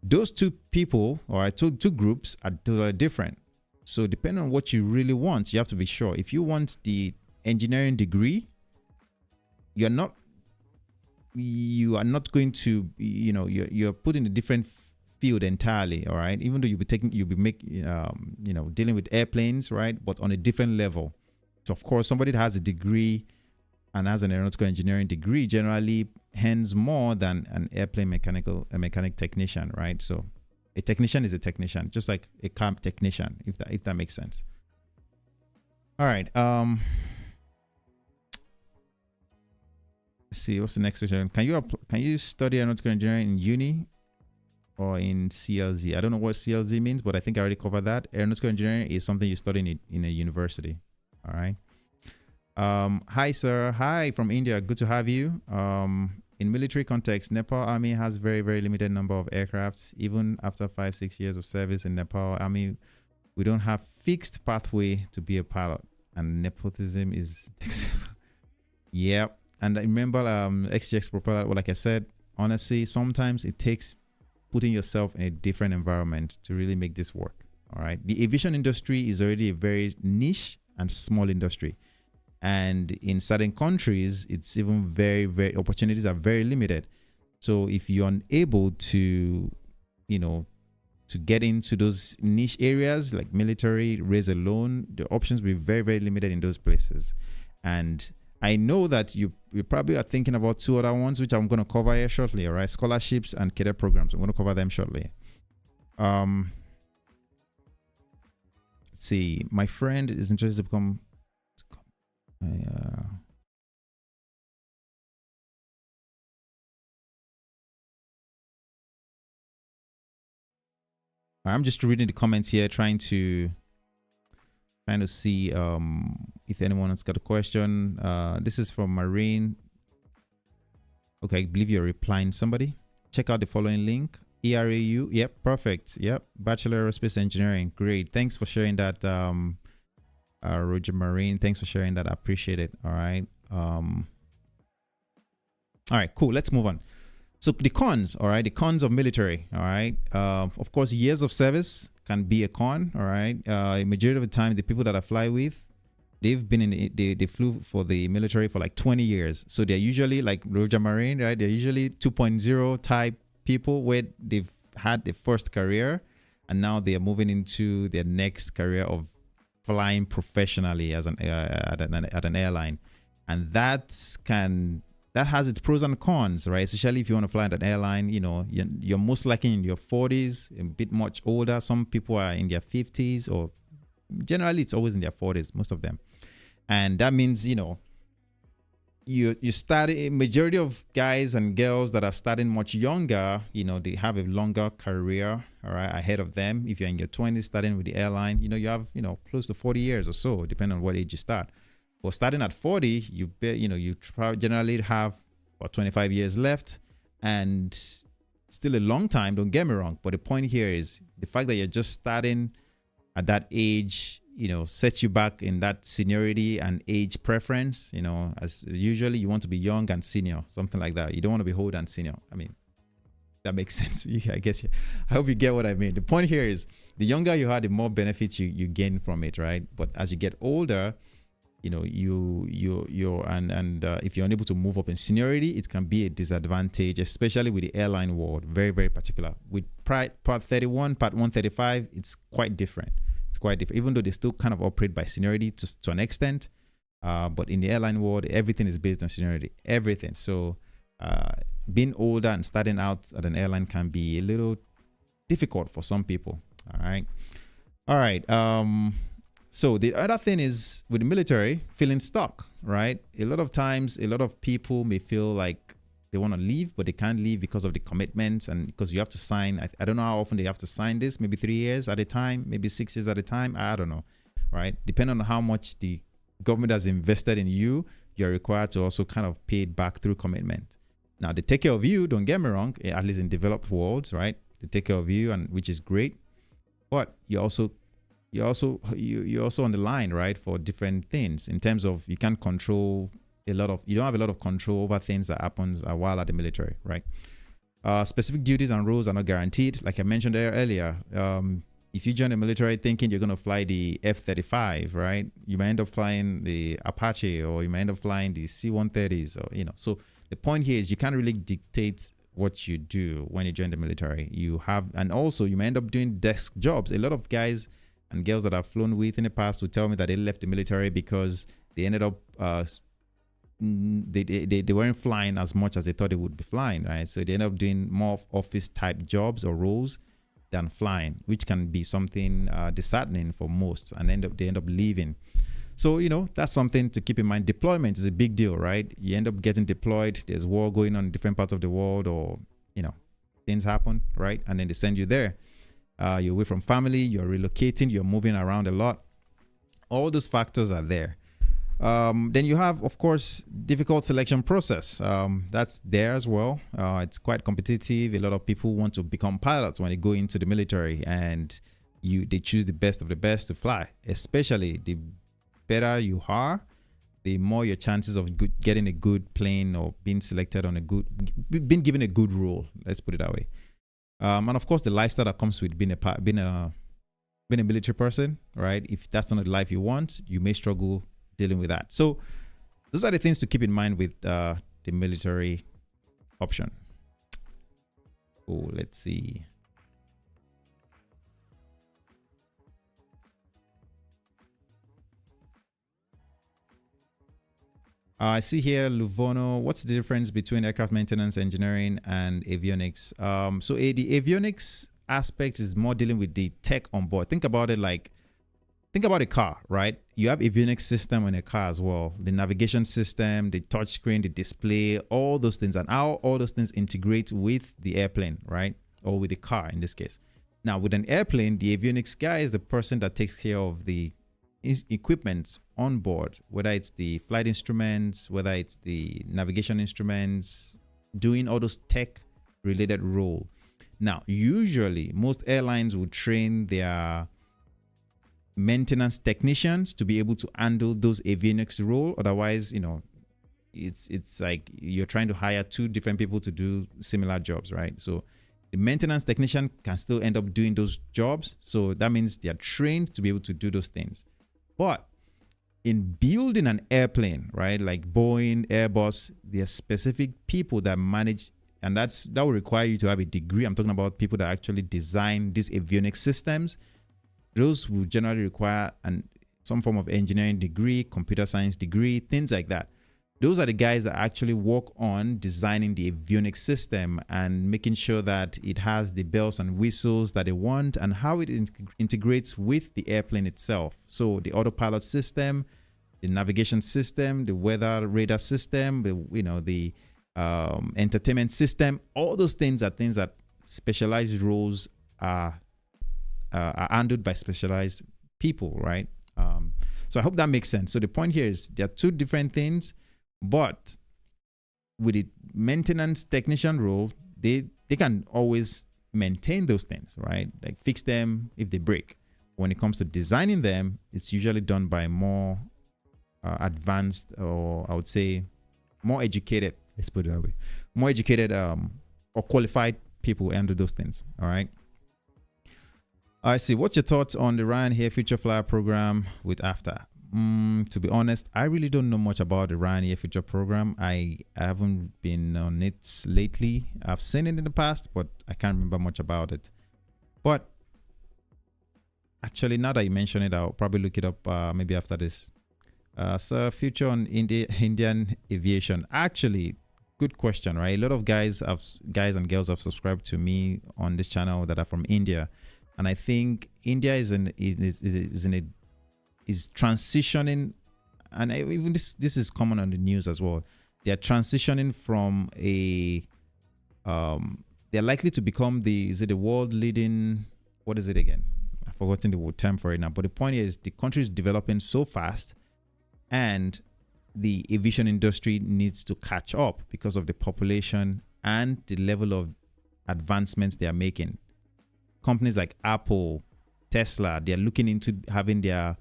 Those two people, or two groups are different. So depending on what you really want, you have to be sure. If you want the engineering degree, you are not going to, you're put in a different field entirely. All right. Even though you'll be dealing with airplanes, right? But on a different level. So of course, somebody that has a degree and has an aeronautical engineering degree generally earns more than an airplane mechanic technician, right? So a technician is a technician, just like a car technician, if that makes sense. All right. Let's see, what's the next question? Can you study aeronautical engineering in uni or in CLZ? I don't know what CLZ means, but I think I already covered that. Aeronautical engineering is something you study in a university. All right. Hi, sir. Hi from India. Good to have you. In military context, Nepal Army has very, very limited number of aircrafts. Even after 5-6 years of service in Nepal Army, we don't have fixed pathway to be a pilot, and nepotism is yeah. And I remember XGX propeller, well, like I said, honestly, sometimes it takes putting yourself in a different environment to really make this work. All right. The aviation industry is already a very niche and small industry. And in certain countries, it's even very, very, opportunities are very limited. So if you're unable to, to get into those niche areas like military, raise a loan, the options will be very, very limited in those places. And I know that you probably are thinking about two other ones, which I'm going to cover here shortly. All right. Scholarships and cadet programs. I'm going to cover them shortly. Let's see. My friend is interested to become I'm just reading the comments here, trying to see if anyone has got a question. This is from Marine. Okay, I believe you're replying somebody. Check out the following link ERAU. Yep, perfect. Yep, Bachelor of Aerospace Engineering. Great. Thanks for sharing that, Roger Marine. Thanks for sharing that. I appreciate it. All right. All right, cool. Let's move on. So the cons, all right, the cons of military, all right. Of course, years of service can be a con, all right. Majority of the time, the people that I fly with, they've been in they flew for the military for like 20 years. So they're usually like Roger Marine, right? They're usually 2.0 type people where they've had the first career and now they are moving into their next career of flying professionally as at an airline, and that has its pros and cons, right? Especially if you want to fly at an airline, you know, you're most likely in your 40s, a bit much older. Some people are in their 50s, or generally it's always in their 40s, most of them. And that means, you know, you start, a majority of guys and girls that are starting much younger, you know, they have a longer career, all right, ahead of them. If you're in your 20s starting with the airline, you know, you have, you know, close to 40 years or so, depending on what age you start. But starting at 40, you generally have about 25 years left, and still a long time, don't get me wrong. But the point here is the fact that you're just starting at that age, you know, sets you back in that seniority and age preference. You know, as usually you want to be young and senior, something like that. You don't want to be old and senior. I mean, that makes sense. I guess. I hope you get what I mean. The point here is the younger you are, the more benefits you gain from it, right? But as you get older, you know, if you're unable to move up in seniority, it can be a disadvantage, especially with the airline world. Very, very particular. With Part 31, Part 135, it's quite different. It's quite different, even though they still kind of operate by seniority to an extent. But in the airline world, everything is based on seniority, everything. So being older and starting out at an airline can be a little difficult for some people. All right. All right. So the other thing is with the military, feeling stuck, right? A lot of times, a lot of people may feel like they want to leave, but they can't leave because of the commitments and because you have to sign. I don't know how often they have to sign this, maybe 3 years at a time, maybe 6 years at a time. I don't know, right? Depending on how much the government has invested in you, you're required to also kind of pay it back through commitment. Now, they take care of you, don't get me wrong, at least in developed worlds, right? They take care of you, and which is great. But you're also on the line, right, for different things in terms of you can't control you don't have a lot of control over things that happens while at the military, right? Specific duties and roles are not guaranteed. Like I mentioned earlier, if you join the military thinking you're going to fly the F-35, right, you might end up flying the Apache, or you might end up flying the C-130s, or, you know. So the point here is you can't really dictate what you do when you join the military. And also you might end up doing desk jobs. A lot of guys and girls that I've flown with in the past will tell me that they left the military because they ended up they weren't flying as much as they thought they would be flying, right? So they end up doing more office type jobs or roles than flying, which can be something disheartening for most, and they end up leaving. So, you know, that's something to keep in mind. Deployment is a big deal, right? You end up getting deployed. There's war going on in different parts of the world, or, you know, things happen, right? And then they send you there. You're away from family, you're relocating, you're moving around a lot. All those factors are there. Then you have, of course, difficult selection process. That's there as well. It's quite competitive. A lot of people want to become pilots when they go into the military, and they choose the best of the best to fly. Especially the better you are, the more your chances of getting a good plane or being selected on being given a good role. Let's put it that way. And of course, the lifestyle that comes with being a military person, right? If that's not the life you want, you may struggle dealing with that. So those are the things to keep in mind with the military option. Oh, let's see. I see here, Luvono, what's the difference between aircraft maintenance engineering and avionics? So the avionics aspect is more dealing with the tech on board. Think about it like, think about a car, right? You have avionics system in a car as well. The navigation system, the touchscreen, the display, all those things, and how all those things integrate with the airplane, right? Or with the car in this case. Now, with an airplane, the avionics guy is the person that takes care of the equipment on board, whether it's the flight instruments, whether it's the navigation instruments, doing all those tech related role. Now, usually most airlines will train their maintenance technicians to be able to handle those avionics role. Otherwise, it's like you're trying to hire two different people to do similar jobs, right? So the maintenance technician can still end up doing those jobs. So that means they are trained to be able to do those things. But in building an airplane, right, like Boeing, Airbus, there are specific people that manage, and that will require you to have a degree. I'm talking about people that actually design these avionics systems. Those will generally require some form of engineering degree, computer science degree, things like that. Those are the guys that actually work on designing the avionics system and making sure that it has the bells and whistles that they want and how it integrates with the airplane itself. So the autopilot system, the navigation system, the weather radar system, the entertainment system, all those things are things that specialized roles are handled by specialized people, right? So I hope that makes sense. So the point here is there are two different things. But with the maintenance technician role, they can always maintain those things, right? Like fix them if they break. When it comes to designing them, it's usually done by more advanced, or I would say more educated, let's put it that way, more educated or qualified people who handle those things, all right? I see. What's your thoughts on the Ryanair Future Flyer program with AFTA? To be honest, I really don't know much about the Ryanair Future program. I haven't been on it lately. I've seen it in the past, but I can't remember much about it. But actually, now that you mention it, I'll probably look it up maybe after this. So future on Indian aviation. Actually, good question, right? A lot of guys and girls have subscribed to me on this channel that are from India, and I think India is transitioning, and even this is common on the news as well. They are transitioning from they're likely to become the world leading, what is it again? I've forgotten the term for it now. But the point is, the country is developing so fast, and the aviation industry needs to catch up because of the population and the level of advancements they are making. Companies like Apple, Tesla, they are looking into having their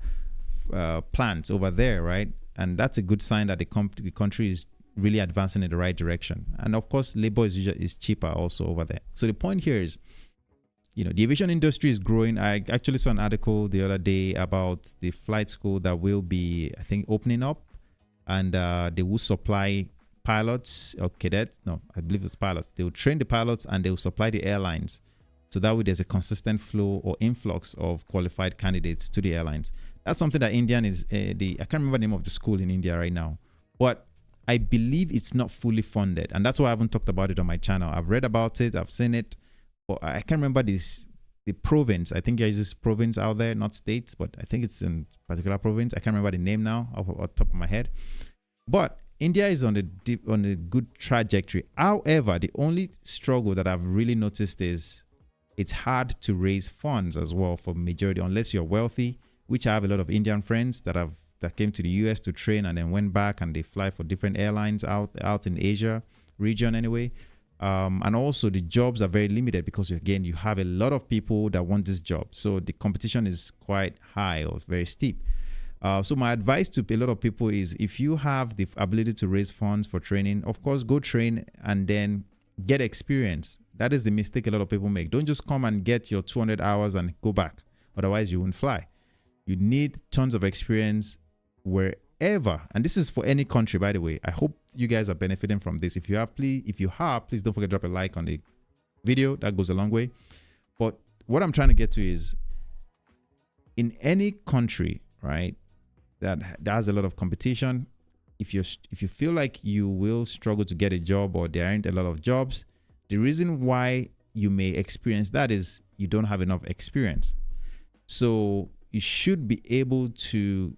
plants over there, right? And that's a good sign that the country is really advancing in the right direction. And of course, labor is cheaper also over there. So the point here is, the aviation industry is growing. I actually saw an article the other day about the flight school that will be, I think, opening up, and they will supply pilots or cadets. No, I believe it's pilots. They will train the pilots and they will supply the airlines. So that way there's a consistent flow or influx of qualified candidates to the airlines. That's something that Indian is, I can't remember the name of the school in India right now, but I believe it's not fully funded. And that's why I haven't talked about it on my channel. I've read about it, I've seen it, but I can't remember the province. I think there's this province out there, not states, but I think it's in particular province. I can't remember the name now off the top of my head. But India is on a good trajectory. However, the only struggle that I've really noticed is it's hard to raise funds as well for majority, unless you're wealthy, which I have a lot of Indian friends that came to the US to train and then went back, and they fly for different airlines out in Asia region anyway. And also the jobs are very limited because, again, you have a lot of people that want this job. So the competition is quite high or very steep. So my advice to a lot of people is, if you have the ability to raise funds for training, of course, go train and then get experience. That is the mistake a lot of people make. Don't just come and get your 200 hours and go back. Otherwise, you won't fly. You need tons of experience wherever. And this is for any country, by the way. I hope you guys are benefiting from this. If you have, please don't forget to drop a like on the video. That goes a long way. But what I'm trying to get to is, in any country, right, that has a lot of competition, if you feel like you will struggle to get a job or there aren't a lot of jobs, the reason why you may experience that is you don't have enough experience. So you should be able to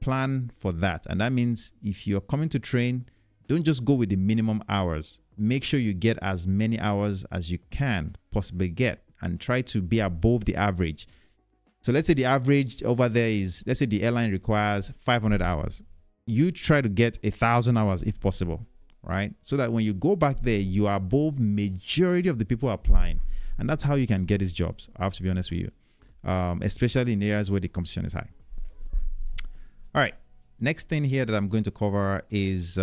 plan for that. And that means if you're coming to train, don't just go with the minimum hours. Make sure you get as many hours as you can possibly get, and try to be above the average. So let's say the average over there is, let's say the airline requires 500 hours. You try to get 1,000 hours if possible, right? So that when you go back there, you are above majority of the people applying. And that's how you can get these jobs. I have to be honest with you, especially in areas where the competition is high. All right. Next thing here that I'm going to cover is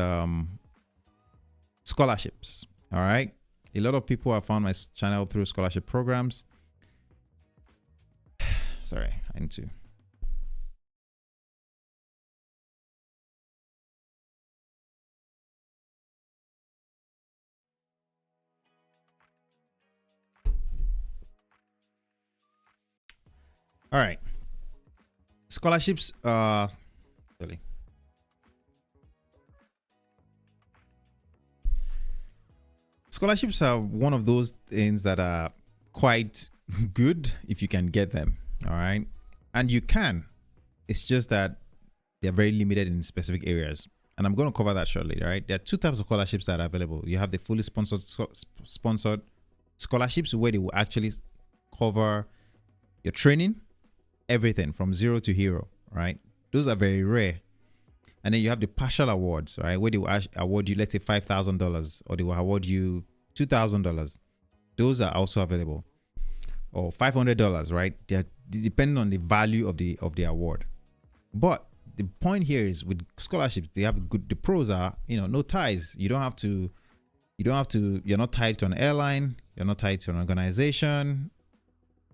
scholarships. All right. A lot of people have found my channel through scholarship programs. Sorry, I need to. All right. Scholarships, really. Scholarships are one of those things that are quite good if you can get them. All right. And you can. It's just that they're very limited in specific areas. And I'm going to cover that shortly. All right. There are two types of scholarships that are available. You have the fully sponsored scholarships, where they will actually cover your training, everything from zero to hero. Right. Those are very rare. And then you have the partial awards, right, where they will award you, let's say, $5,000, or they will award you $2,000. Those are also available, or $500, right? They're depending on the value of the award. But the point here is, with scholarships, they have good. The pros are, no ties. You're not tied to an airline. You're not tied to an organization.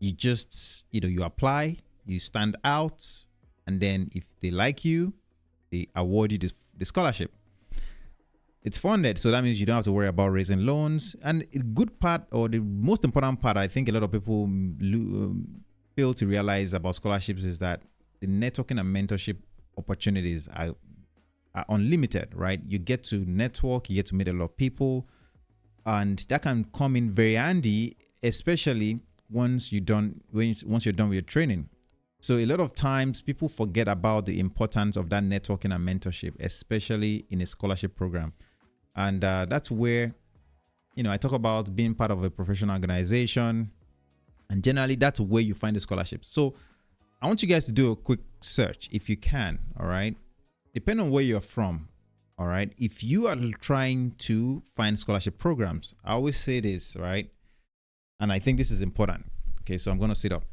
You just, you apply, you stand out, and then if they like you, they award you the scholarship. It's funded, so that means you don't have to worry about raising loans. And a good part, or the most important part, I think a lot of people fail to realize about scholarships, is that the networking and mentorship opportunities are unlimited, right? You get to network, you get to meet a lot of people, and that can come in very handy, especially once you're done with your training. So a lot of times people forget about the importance of that networking and mentorship, especially in a scholarship program. And that's where, I talk about being part of a professional organization, and generally that's where you find the scholarships. So I want you guys to do a quick search if you can. All right. Depending on where you're from. All right. If you are trying to find scholarship programs, I always say this, right? And I think this is important. Okay. So I'm going to sit up.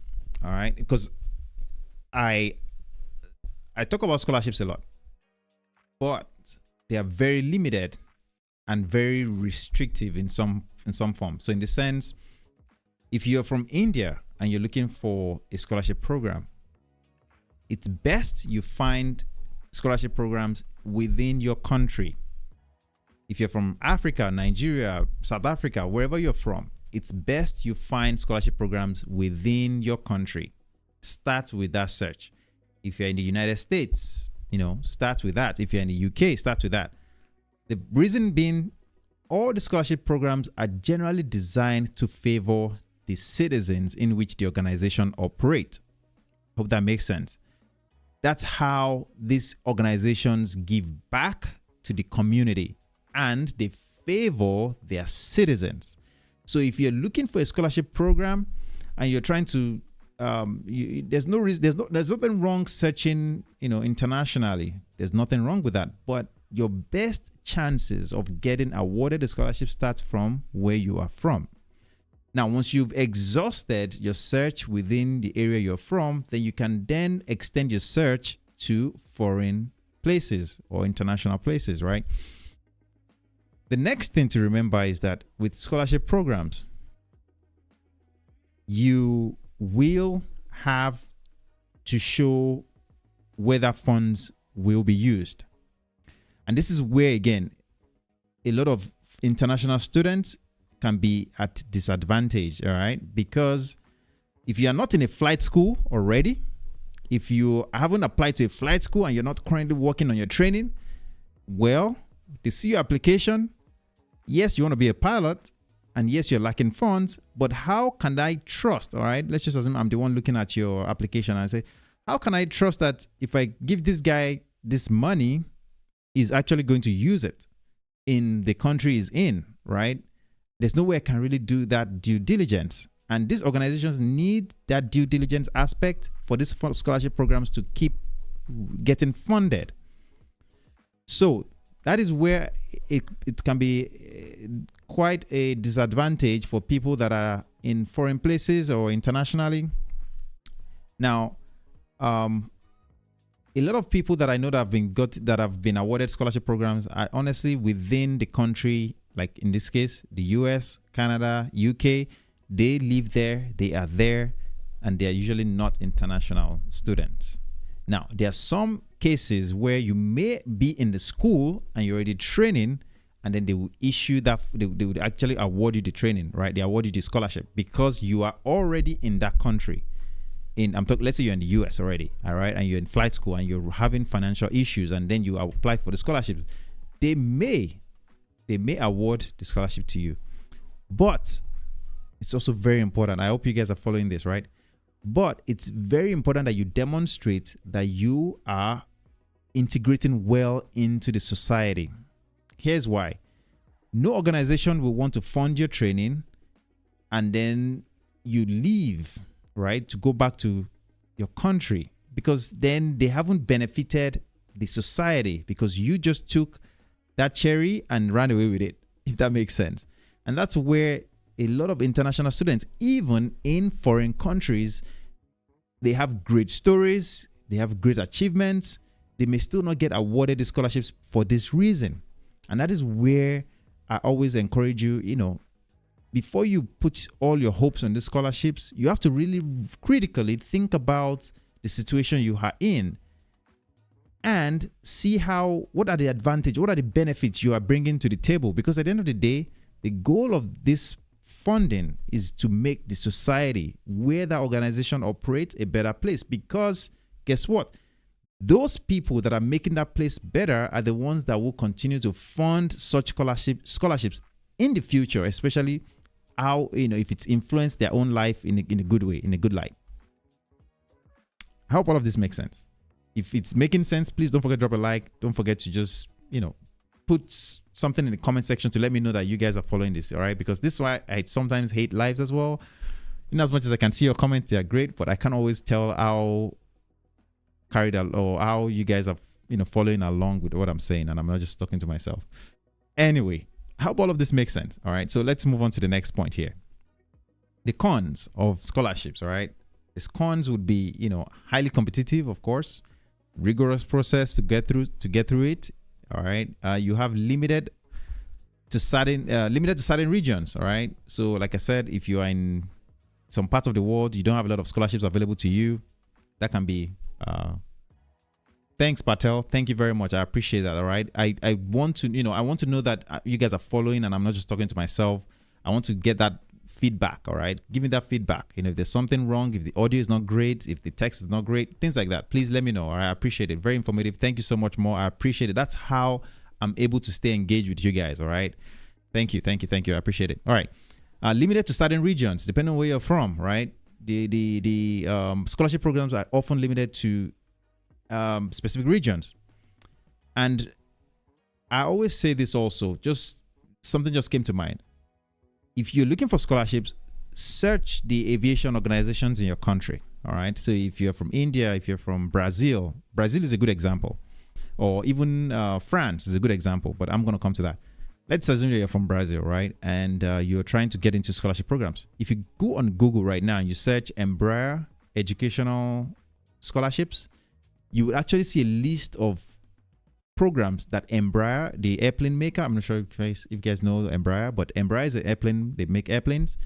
All right. Because I talk about scholarships a lot, but they are very limited and very restrictive in some form. So in the sense, if you're from India and you're looking for a scholarship program, it's best you find scholarship programs within your country. If you're from Africa, Nigeria, South Africa, wherever you're from, it's best you find scholarship programs within your country. Start with that search. If you're in the United States, start with that. If you're in the UK, start with that. The reason being, all the scholarship programs are generally designed to favor the citizens in which the organization operate. Hope that makes sense. That's how these organizations give back to the community, and they favor their citizens. So if you're looking for a scholarship program and you're trying to there's no reason, there's nothing wrong searching, internationally. There's nothing wrong with that. But your best chances of getting awarded a scholarship starts from where you are from. Now, once you've exhausted your search within the area you're from, then you can then extend your search to foreign places or international places, right? The next thing to remember is that with scholarship programs, you will have to show whether funds will be used. And this is where, again, a lot of international students can be at disadvantage, all right? Because if you are not in a flight school already, if you haven't applied to a flight school and you're not currently working on your training, well, they see your application. Yes, you want to be a pilot, and yes, you're lacking funds, but how can I trust, all right? Let's just assume I'm the one looking at your application and say, how can I trust that if I give this guy this money, he's actually going to use it in the country he's in, right? There's no way I can really do that due diligence. And these organizations need that due diligence aspect for these scholarship programs to keep getting funded. So that is where it can be quite a disadvantage for people that are in foreign places or internationally. Now, a lot of people that I know that have been awarded scholarship programs are honestly within the country, like in this case, the US, Canada, UK. They live there, they are there, and they are usually not international students. Now, there are some cases where you may be in the school and you're already training, and then they will issue that, they would actually award you the training, right? They award you the scholarship because you are already in that country. Let's say you're in the US already, all right, and you're in flight school and you're having financial issues, and then you apply for the scholarship. They may award the scholarship to you, but it's also very important. I hope you guys are following this, right? But it's very important that you demonstrate that you are integrating well into the society. Here's why. No organization will want to fund your training and then you leave, right, to go back to your country, because then they haven't benefited the society, because you just took that cherry and ran away with it, if that makes sense. And that's where a lot of international students, even in foreign countries, they have great stories, they have great achievements, they may still not get awarded the scholarships for this reason. And that is where I always encourage you, before you put all your hopes on the scholarships, you have to really critically think about the situation you are in and see what are the advantages, what are the benefits you are bringing to the table. Because at the end of the day, the goal of this funding is to make the society where that organization operates a better place. Because guess what? Those people that are making that place better are the ones that will continue to fund such scholarships in the future, especially if it's influenced their own life in a good way, in a good light. I hope all of this makes sense. If it's making sense, please don't forget to drop a like. Don't forget to just, put something in the comment section to let me know that you guys are following this, all right? Because this is why I sometimes hate lives as well. As much as I can see your comments, they are great, but I can't always tell how carried out or how you guys are, following along with what I'm saying, and I'm not just talking to myself. Anyway, I hope all of this makes sense, all right? So let's move on to the next point here. The cons of scholarships, all right? The cons would be, highly competitive, of course, rigorous process to get through it. All right. You have limited to certain regions. All right. So like I said, if you are in some parts of the world, you don't have a lot of scholarships available to you. That can be, thanks, Patel. Thank you very much. I appreciate that. All right. I want to know that you guys are following and I'm not just talking to myself. I want to get that feedback. All right. Give me that feedback. If there's something wrong, if the audio is not great, if the text is not great, things like that, please let me know. All right. I appreciate it. Very informative. Thank you so much more. I appreciate it. That's how I'm able to stay engaged with you guys. All right. Thank you. I appreciate it. All right. Limited to certain regions, depending on where you're from, right? The scholarship programs are often limited to specific regions. And I always say this also, something just came to mind. If you're looking for scholarships, search the aviation organizations in your country. All right. So if you're from India, if you're from Brazil is a good example, or even France is a good example, but I'm going to come to that. Let's assume you're from Brazil, right? And you're trying to get into scholarship programs. If you go on Google right now and you search Embraer educational scholarships, you would actually see a list of programs that Embraer, the airplane maker, I'm not sure if you guys know Embraer, but Embraer is an airplane, they make airplanes.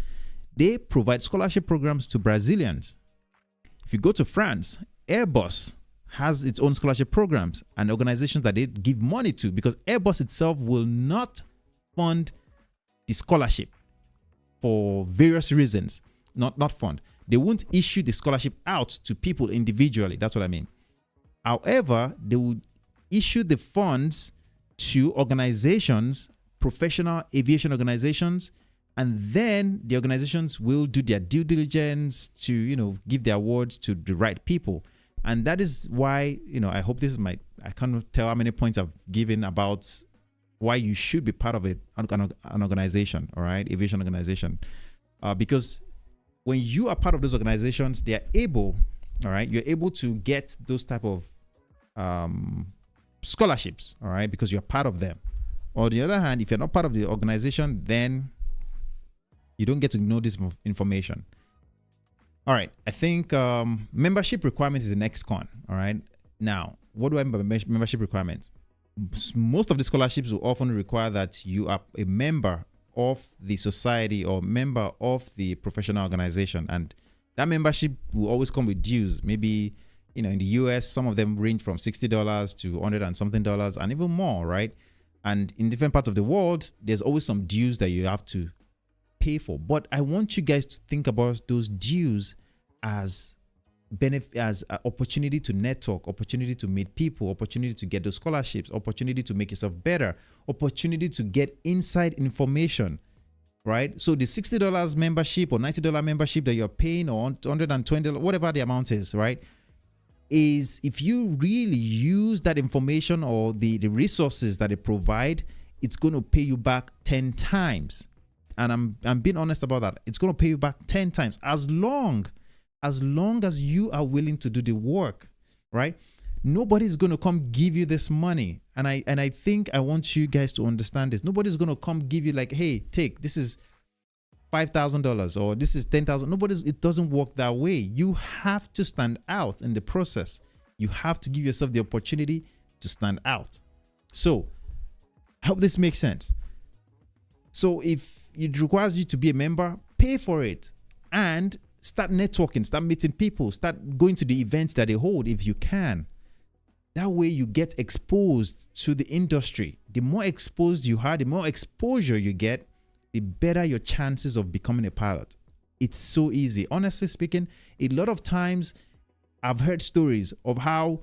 They provide scholarship programs to Brazilians. If you go to France, Airbus has its own scholarship programs and organizations that they give money to, because Airbus itself will not fund the scholarship for various reasons. Not fund. They won't issue the scholarship out to people individually. That's what I mean. However, they would issue the funds to organizations, professional aviation organizations, and then the organizations will do their due diligence to, give the awards to the right people. And that is why, I hope this is I can't tell how many points I've given about why you should be part of an organization, all right, aviation organization. Because when you are part of those organizations, they are able, all right, you're able to get those type of scholarships, all right, because you're part of them. On the other hand, if you're not part of the organization, then You don't get to know this information. All right. I think membership requirements is the next con. All right. Now, what do I mean by membership requirements? Most of the scholarships will often require that you are a member of the society or member of the professional organization, and that membership will always come with dues. Maybe, you know, in the US, some of them range from $60 to $100 and something and even more, right? And in different parts of the world, there's always some dues that you have to pay for. But I want you guys to think about those dues as benefit, as an opportunity to network, opportunity to meet people, opportunity to get those scholarships, opportunity to make yourself better, opportunity to get inside information, right? So the $60 membership or $90 membership that you're paying, or $120, whatever the amount is, right, is if you really use that information or the resources that it provide, it's going to pay you back 10 times. And I'm being honest about that. It's going to pay you back 10 times as long as you are willing to do the work, right? Nobody's going to come give you this money. And I think I want you guys to understand this. Nobody's going to come give you like, hey, take, this is $5,000 or this is $10,000. It doesn't work that way. You have to stand out in the process. You have to give yourself the opportunity to stand out. So I hope this makes sense. So if it requires you to be a member, pay for it and start networking, start meeting people, start going to the events that they hold if you can. That way you get exposed to the industry. The more exposed you are, the more exposure you get, the better your chances of becoming a pilot. It's so easy. Honestly speaking, a lot of times I've heard stories of how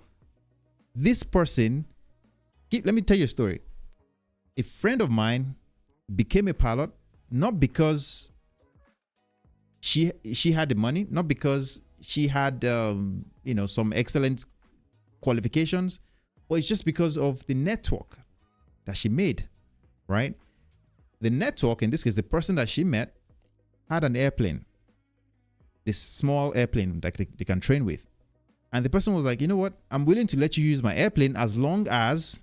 this person, let me tell you a story. A friend of mine became a pilot, not because she had the money, not because she had some excellent qualifications, but it's just because of the network that she made, right? The network, in this case, the person that she met had an airplane, this small airplane that they can train with. And the person was like, you know what? I'm willing to let you use my airplane as long as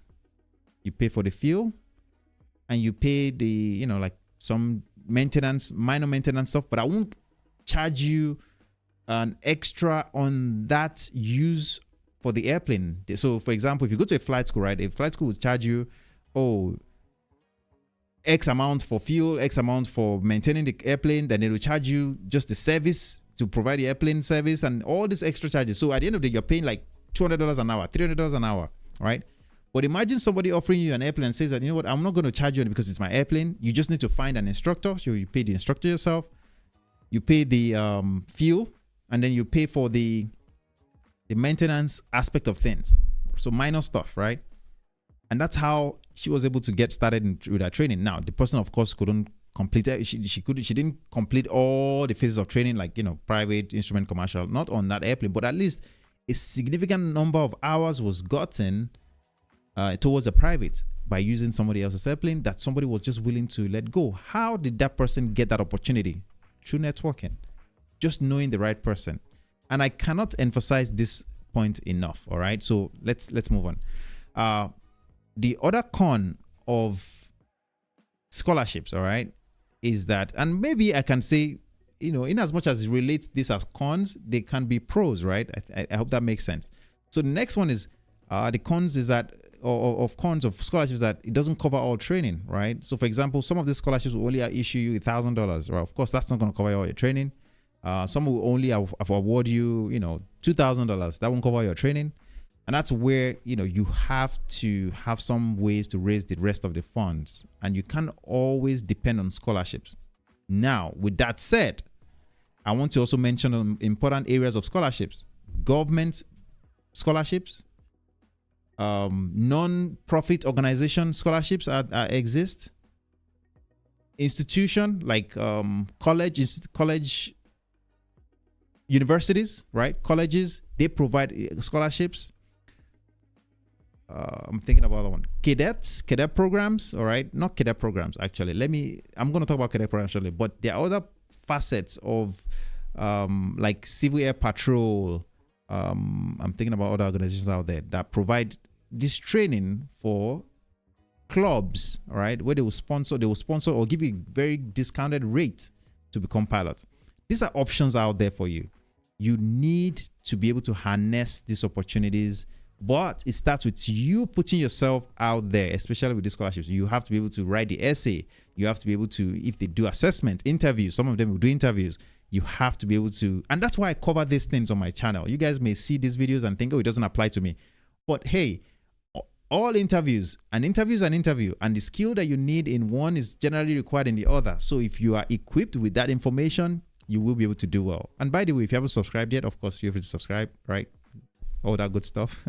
you pay for the fuel and you pay the, like some maintenance, minor maintenance stuff, but I won't charge you an extra on that use for the airplane. So for example, if you go to a flight school, right, a flight school will charge you, X amount for fuel, X amount for maintaining the airplane, then they will charge you just the service to provide the airplane service and all these extra charges. So at the end of the day, you're paying like $200 an hour, $300 an hour, right? But imagine somebody offering you an airplane and says that, you know what, I'm not going to charge you because it's my airplane. You just need to find an instructor. So you pay the instructor yourself, you pay the fuel, and then you pay for the maintenance aspect of things. So minor stuff, right? And that's how she was able to get started with her training. Now, the person, of course, couldn't complete it. She didn't complete all the phases of training, like, private, instrument, commercial, not on that airplane, but at least a significant number of hours was gotten towards a private by using somebody else's airplane that somebody was just willing to let go. How did that person get that opportunity? Through networking, just knowing the right person. And I cannot emphasize this point enough. All right, so let's move on. The other con of scholarships, all right, is that, and maybe I can say, in as much as it relates this as cons, they can be pros, right? I hope that makes sense. So the next one is the cons is that, of cons of scholarships, that it doesn't cover all training, right? So for example, some of these scholarships will only issue you $1,000, right? Of course, that's not going to cover all your training. Some will only award you, $2,000. That won't cover your training. And that's where, you have to have some ways to raise the rest of the funds. And you can't always depend on scholarships. Now, with that said, I want to also mention important areas of scholarships. Government scholarships, non-profit organization scholarships exist. Institution like college, universities, right? Colleges, they provide scholarships. I'm thinking about other one. Cadet programs, all right? Not cadet programs, actually. I'm going to talk about cadet programs shortly, but there are other facets of like Civil Air Patrol. I'm thinking about other organizations out there that provide this training for clubs, all right? Where they will sponsor or give you a very discounted rate to become pilot. These are options out there for you. You need to be able to harness these opportunities, but it starts with you putting yourself out there, especially with these scholarships. You have to be able to write the essay. You have to be able to, if they do assessment, interviews, some of them will do interviews. You have to be able to, and that's why I cover these things on my channel. You guys may see these videos and think, oh, it doesn't apply to me. But hey, all interviews, an interview is an interview, and the skill that you need in one is generally required in the other. So if you are equipped with that information, you will be able to do well. And by the way, if you haven't subscribed yet, of course, feel free to subscribe, right? All that good stuff.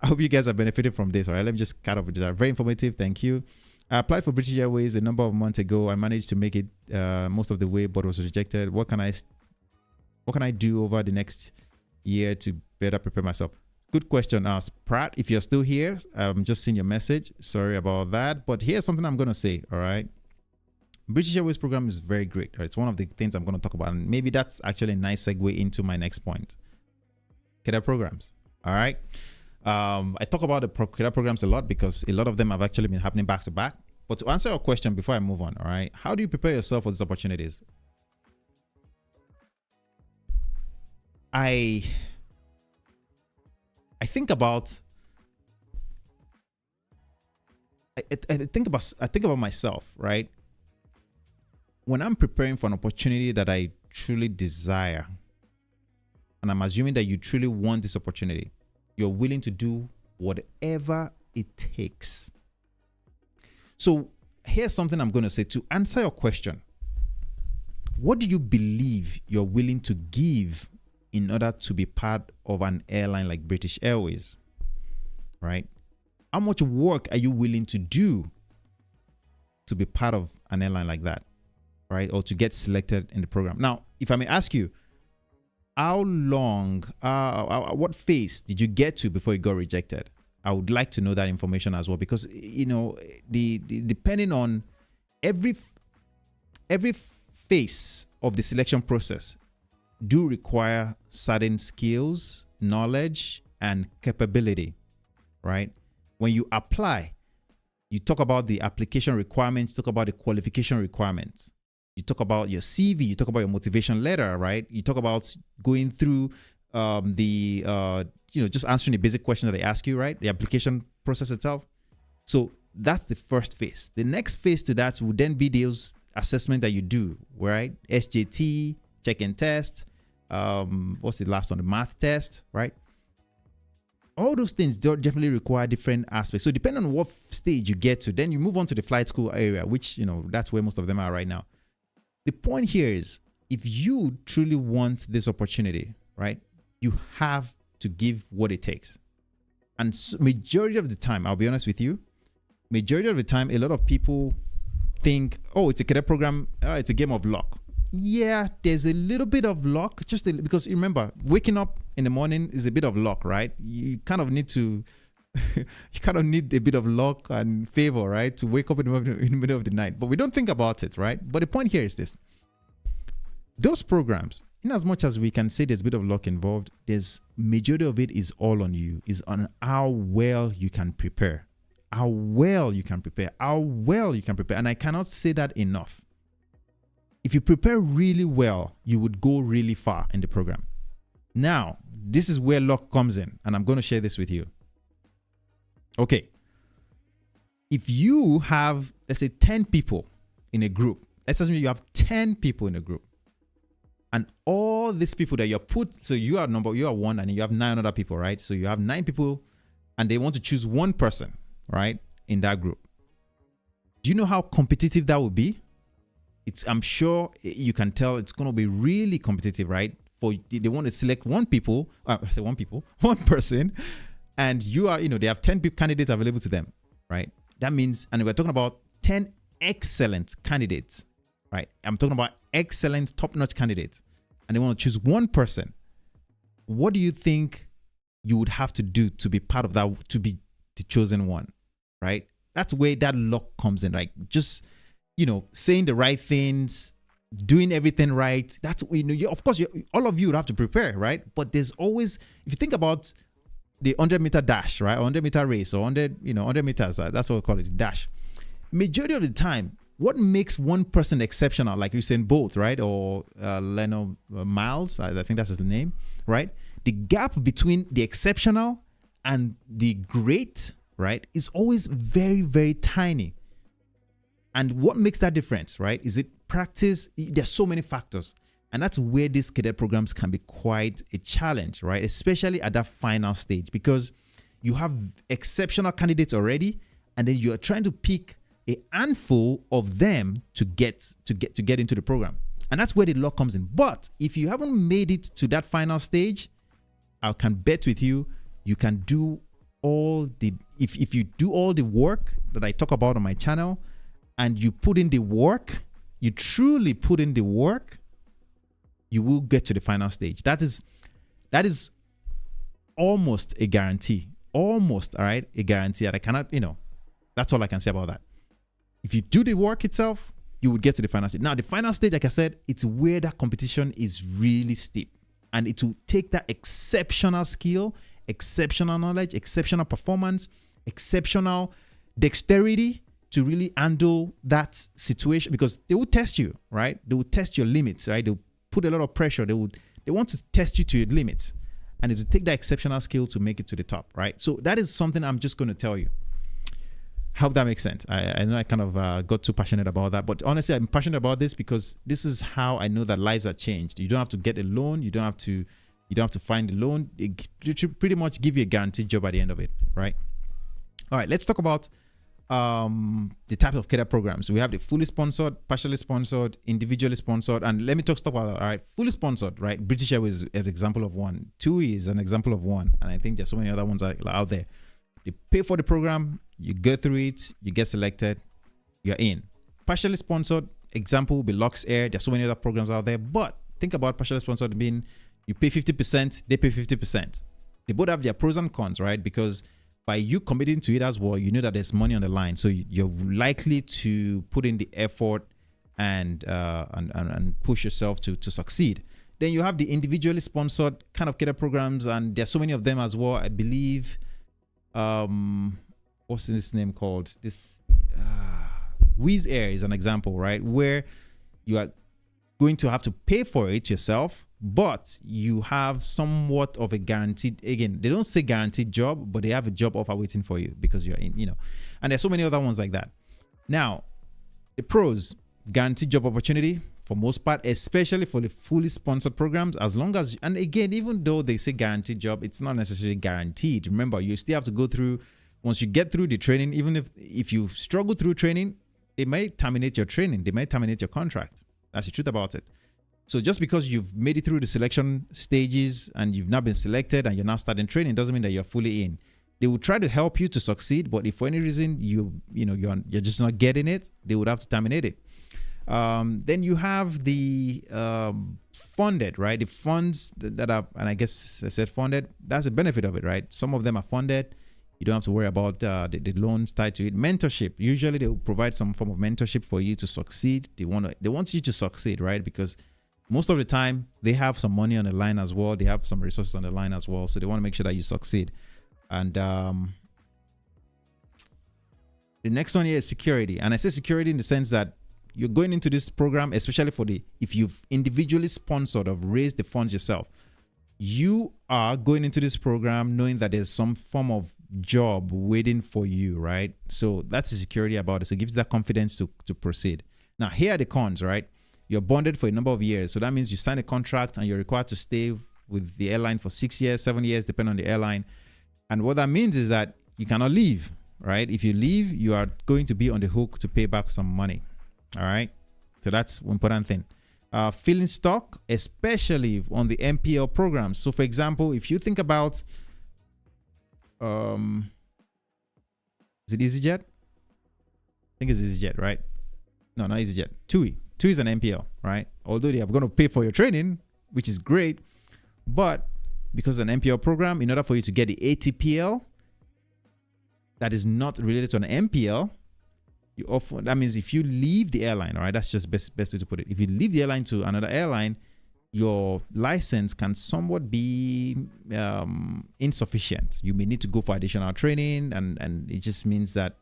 I hope you guys are benefiting from this. All right, let me just cut off with this. Very informative. Thank you. I applied for British Airways a number of months ago. I managed to make it most of the way, but was rejected. What can I do over the next year to better prepare myself? Good question. Pratt, if you're still here, I'm just seeing your message. Sorry about that. But here's something I'm going to say. All right. British Airways program is very great. Right? It's one of the things I'm going to talk about. And maybe that's actually a nice segue into my next point. Cadet programs. All right. I talk about the cadet programs a lot because a lot of them have actually been happening back to back. But to answer your question before I move on, all right, how do you prepare yourself for these opportunities? I think about I think about myself, right? When I'm preparing for an opportunity that I truly desire, and I'm assuming that you truly want this opportunity, you're willing to do whatever it takes. So here's something I'm going to say to answer your question. What do you believe you're willing to give in order to be part of an airline like British Airways, right? How much work are you willing to do to be part of an airline like that, right? Or to get selected in the program? Now, if I may ask you, how long, what phase did you get to before you got rejected? I would like to know that information as well, because, you know, depending on every phase of the selection process do require certain skills, knowledge, and capability, right? When you apply, you talk about the application requirements, you talk about the qualification requirements. You talk about your CV, you talk about your motivation letter, right? You talk about going through just answering the basic questions that they ask you, right? The application process itself. So that's the first phase. The next phase to that would then be those assessment that you do, right? SJT, check and test. What's the last one? The math test, right? All those things definitely require different aspects. So depending on what stage you get to, then you move on to the flight school area, which, you know, that's where most of them are right now. The point here is, if you truly want this opportunity, right, you have to give what it takes. And majority of the time, I'll be honest with you, majority of the time, a lot of people think, oh, it's a cadet program, it's a game of luck. Yeah, there's a little bit of luck, because remember, waking up in the morning is a bit of luck, right? You kind of need to, you kind of need a bit of luck and favor, right, to wake up in the middle of the night. But we don't think about it, right? But the point here is this. Those programs, in as much as we can say there's a bit of luck involved, there's majority of it is all on you, is on how well you can prepare. How well you can prepare. How well you can prepare. And I cannot say that enough. If you prepare really well, you would go really far in the program. Now, this is where luck comes in, and I'm going to share this with you. Okay. If you have, let's say, 10 people in a group, let's assume you have 10 people in a group, and all these people that you're put, so you are one, and you have 9 other people, right? So you have 9 people, and they want to choose one person, right, in that group. Do you know how competitive that would be? I'm sure you can tell it's going to be really competitive, right? They want to select one person, and they have 10 candidates available to them, right? That means, and we're talking about 10 excellent candidates, right? I'm talking about excellent, top-notch candidates, and they want to choose one person. What do you think you would have to do to be part of that, to be the chosen one, right? That's where that luck comes in, right? Just, saying the right things, doing everything right. That's, of course, all of you would have to prepare, right? But there's always, if you think about the 100-meter dash, right? 100-meter race, or 100 meters, that's what we call it, dash. Majority of the time, what makes one person exceptional, like Usain Bolt, right? Or Leno Miles, I think that's his name, right? The gap between the exceptional and the great, right, is always very, very tiny. And what makes that difference, right? Is it practice? There's so many factors. And that's where these cadet programs can be quite a challenge, right? Especially at that final stage, because you have exceptional candidates already, and then you're trying to pick a handful of them to get into the program. And that's where the luck comes in. But if you haven't made it to that final stage, I can bet with you, you can do all the, if you do all the work that I talk about on my channel, and you put in the work, you truly put in the work, you will get to the final stage. That is almost a guarantee. Almost, all right, a guarantee that I cannot, that's all I can say about that. If you do the work itself, you would get to the final stage. Now, the final stage, like I said, it's where that competition is really steep. And it will take that exceptional skill, exceptional knowledge, exceptional performance, exceptional dexterity to really handle that situation, because they will test you, right? They will test your limits, right? They'll put a lot of pressure. They want to test you to your limits. And it will take that exceptional skill to make it to the top, right? So that is something I'm just going to tell you. Hope that makes sense. I know I kind of got too passionate about that, but honestly, I'm passionate about this because this is how I know that lives are changed. You don't have to get a loan. You don't have to find a loan. It should pretty much give you a guaranteed job at the end of it, right? All right, let's talk about the types of cadet programs. We have the fully sponsored, partially sponsored, individually sponsored, and let me talk about that. All right, fully sponsored, right? British Airways is an example of one. TUI is an example of one, and I think there's so many other ones out there. You pay for the program, you go through it, you get selected, you're in. Partially sponsored example will be Lux Air. There's so many other programs out there, but think about partially sponsored being you pay 50%, they pay 50%. They both have their pros and cons, right? Because by you committing to it as well, you know that there's money on the line, so you're likely to put in the effort and push yourself to succeed. Then you have the individually sponsored kind of cadet programs, and there's so many of them as well. I believe, what's this name called? This Wizz Air is an example, right? Where you are going to have to pay for it yourself, but you have somewhat of a guaranteed, again, they don't say guaranteed job, but they have a job offer waiting for you because you're in, and there's so many other ones like that. Now, the pros, guaranteed job opportunity for most part, especially for the fully sponsored programs, as long as, and again, even though they say guaranteed job, it's not necessarily guaranteed. Remember, you still have to go through, once you get through the training, even if you struggle through training, they may terminate your training. They may terminate your contract. That's the truth about it. So just because you've made it through the selection stages and you've not been selected and you're now starting training doesn't mean that you're fully in. They will try to help you to succeed, but if for any reason you're just not getting it, they would have to terminate it. Then you have the funded, right? The funds that are, and I guess I said funded, that's the benefit of it, right? Some of them are funded. You don't have to worry about the loans tied to it. Mentorship, usually they will provide some form of mentorship for you to succeed. They want you to succeed, right? Because most of the time they have some money on the line as well. They have some resources on the line as well. So they want to make sure that you succeed. And the next one here is security. And I say security in the sense that you're going into this program, especially if you've individually sponsored or raised the funds yourself, you are going into this program knowing that there's some form of job waiting for you, right? So that's the security about it. So it gives that confidence to proceed. Now, here are the cons, right? You're bonded for a number of years. So that means you sign a contract and you're required to stay with the airline for 6 years, 7 years, depending on the airline. And what that means is that you cannot leave, right? If you leave, you are going to be on the hook to pay back some money. All right. So that's one important thing. Filling stock, especially on the MPL programs. So for example, if you think about, is it EasyJet? I think it's EasyJet, right? No, not EasyJet. TUI. TUI is an MPL, right? Although they are going to pay for your training, which is great, but because it's an MPL program, in order for you to get the ATPL that is not related to an MPL, that means if you leave the airline, all right, that's just best way to put it. If you leave the airline to another airline, your license can somewhat be insufficient. You may need to go for additional training, and it just means that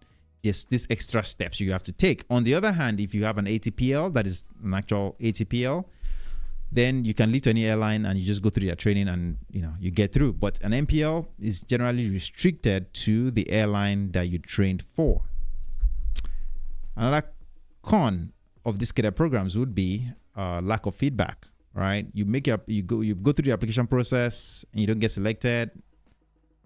these extra steps you have to take. On the other hand, if you have an ATPL, that is an actual ATPL, then you can leave to any airline and you just go through your training and you get through. But an MPL is generally restricted to the airline that you trained for. Another con of these cadet programs would be lack of feedback, right? You go through the application process and you don't get selected,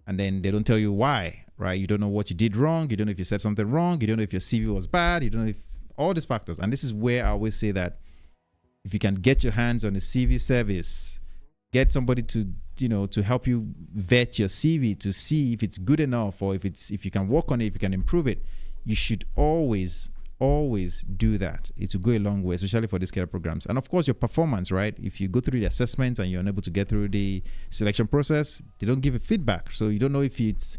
and then they don't tell you why, right? You don't know what you did wrong. You don't know if you said something wrong. You don't know if your CV was bad. You don't know if all these factors. And this is where I always say that if you can get your hands on a CV service, get somebody to help you vet your CV to see if it's good enough, or if you can work on it, if you can improve it, you should always do that. It will go a long way, especially for these cadet programs. And of course, your performance, right? If you go through the assessment and you're unable to get through the selection process, they don't give a feedback, so you don't know if it's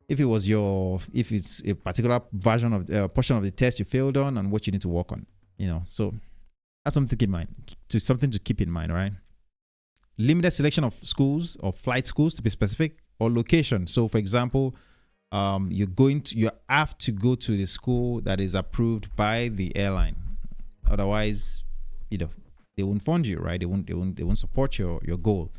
a particular version of portion of the test you failed on and what you need to work on. So that's something to keep in mind. Something to keep in mind, right? Limited selection of schools or flight schools, to be specific, or location. So, for example, you have to go to the school that is approved by the airline. Otherwise, they won't fund you, right? They won't support your goal.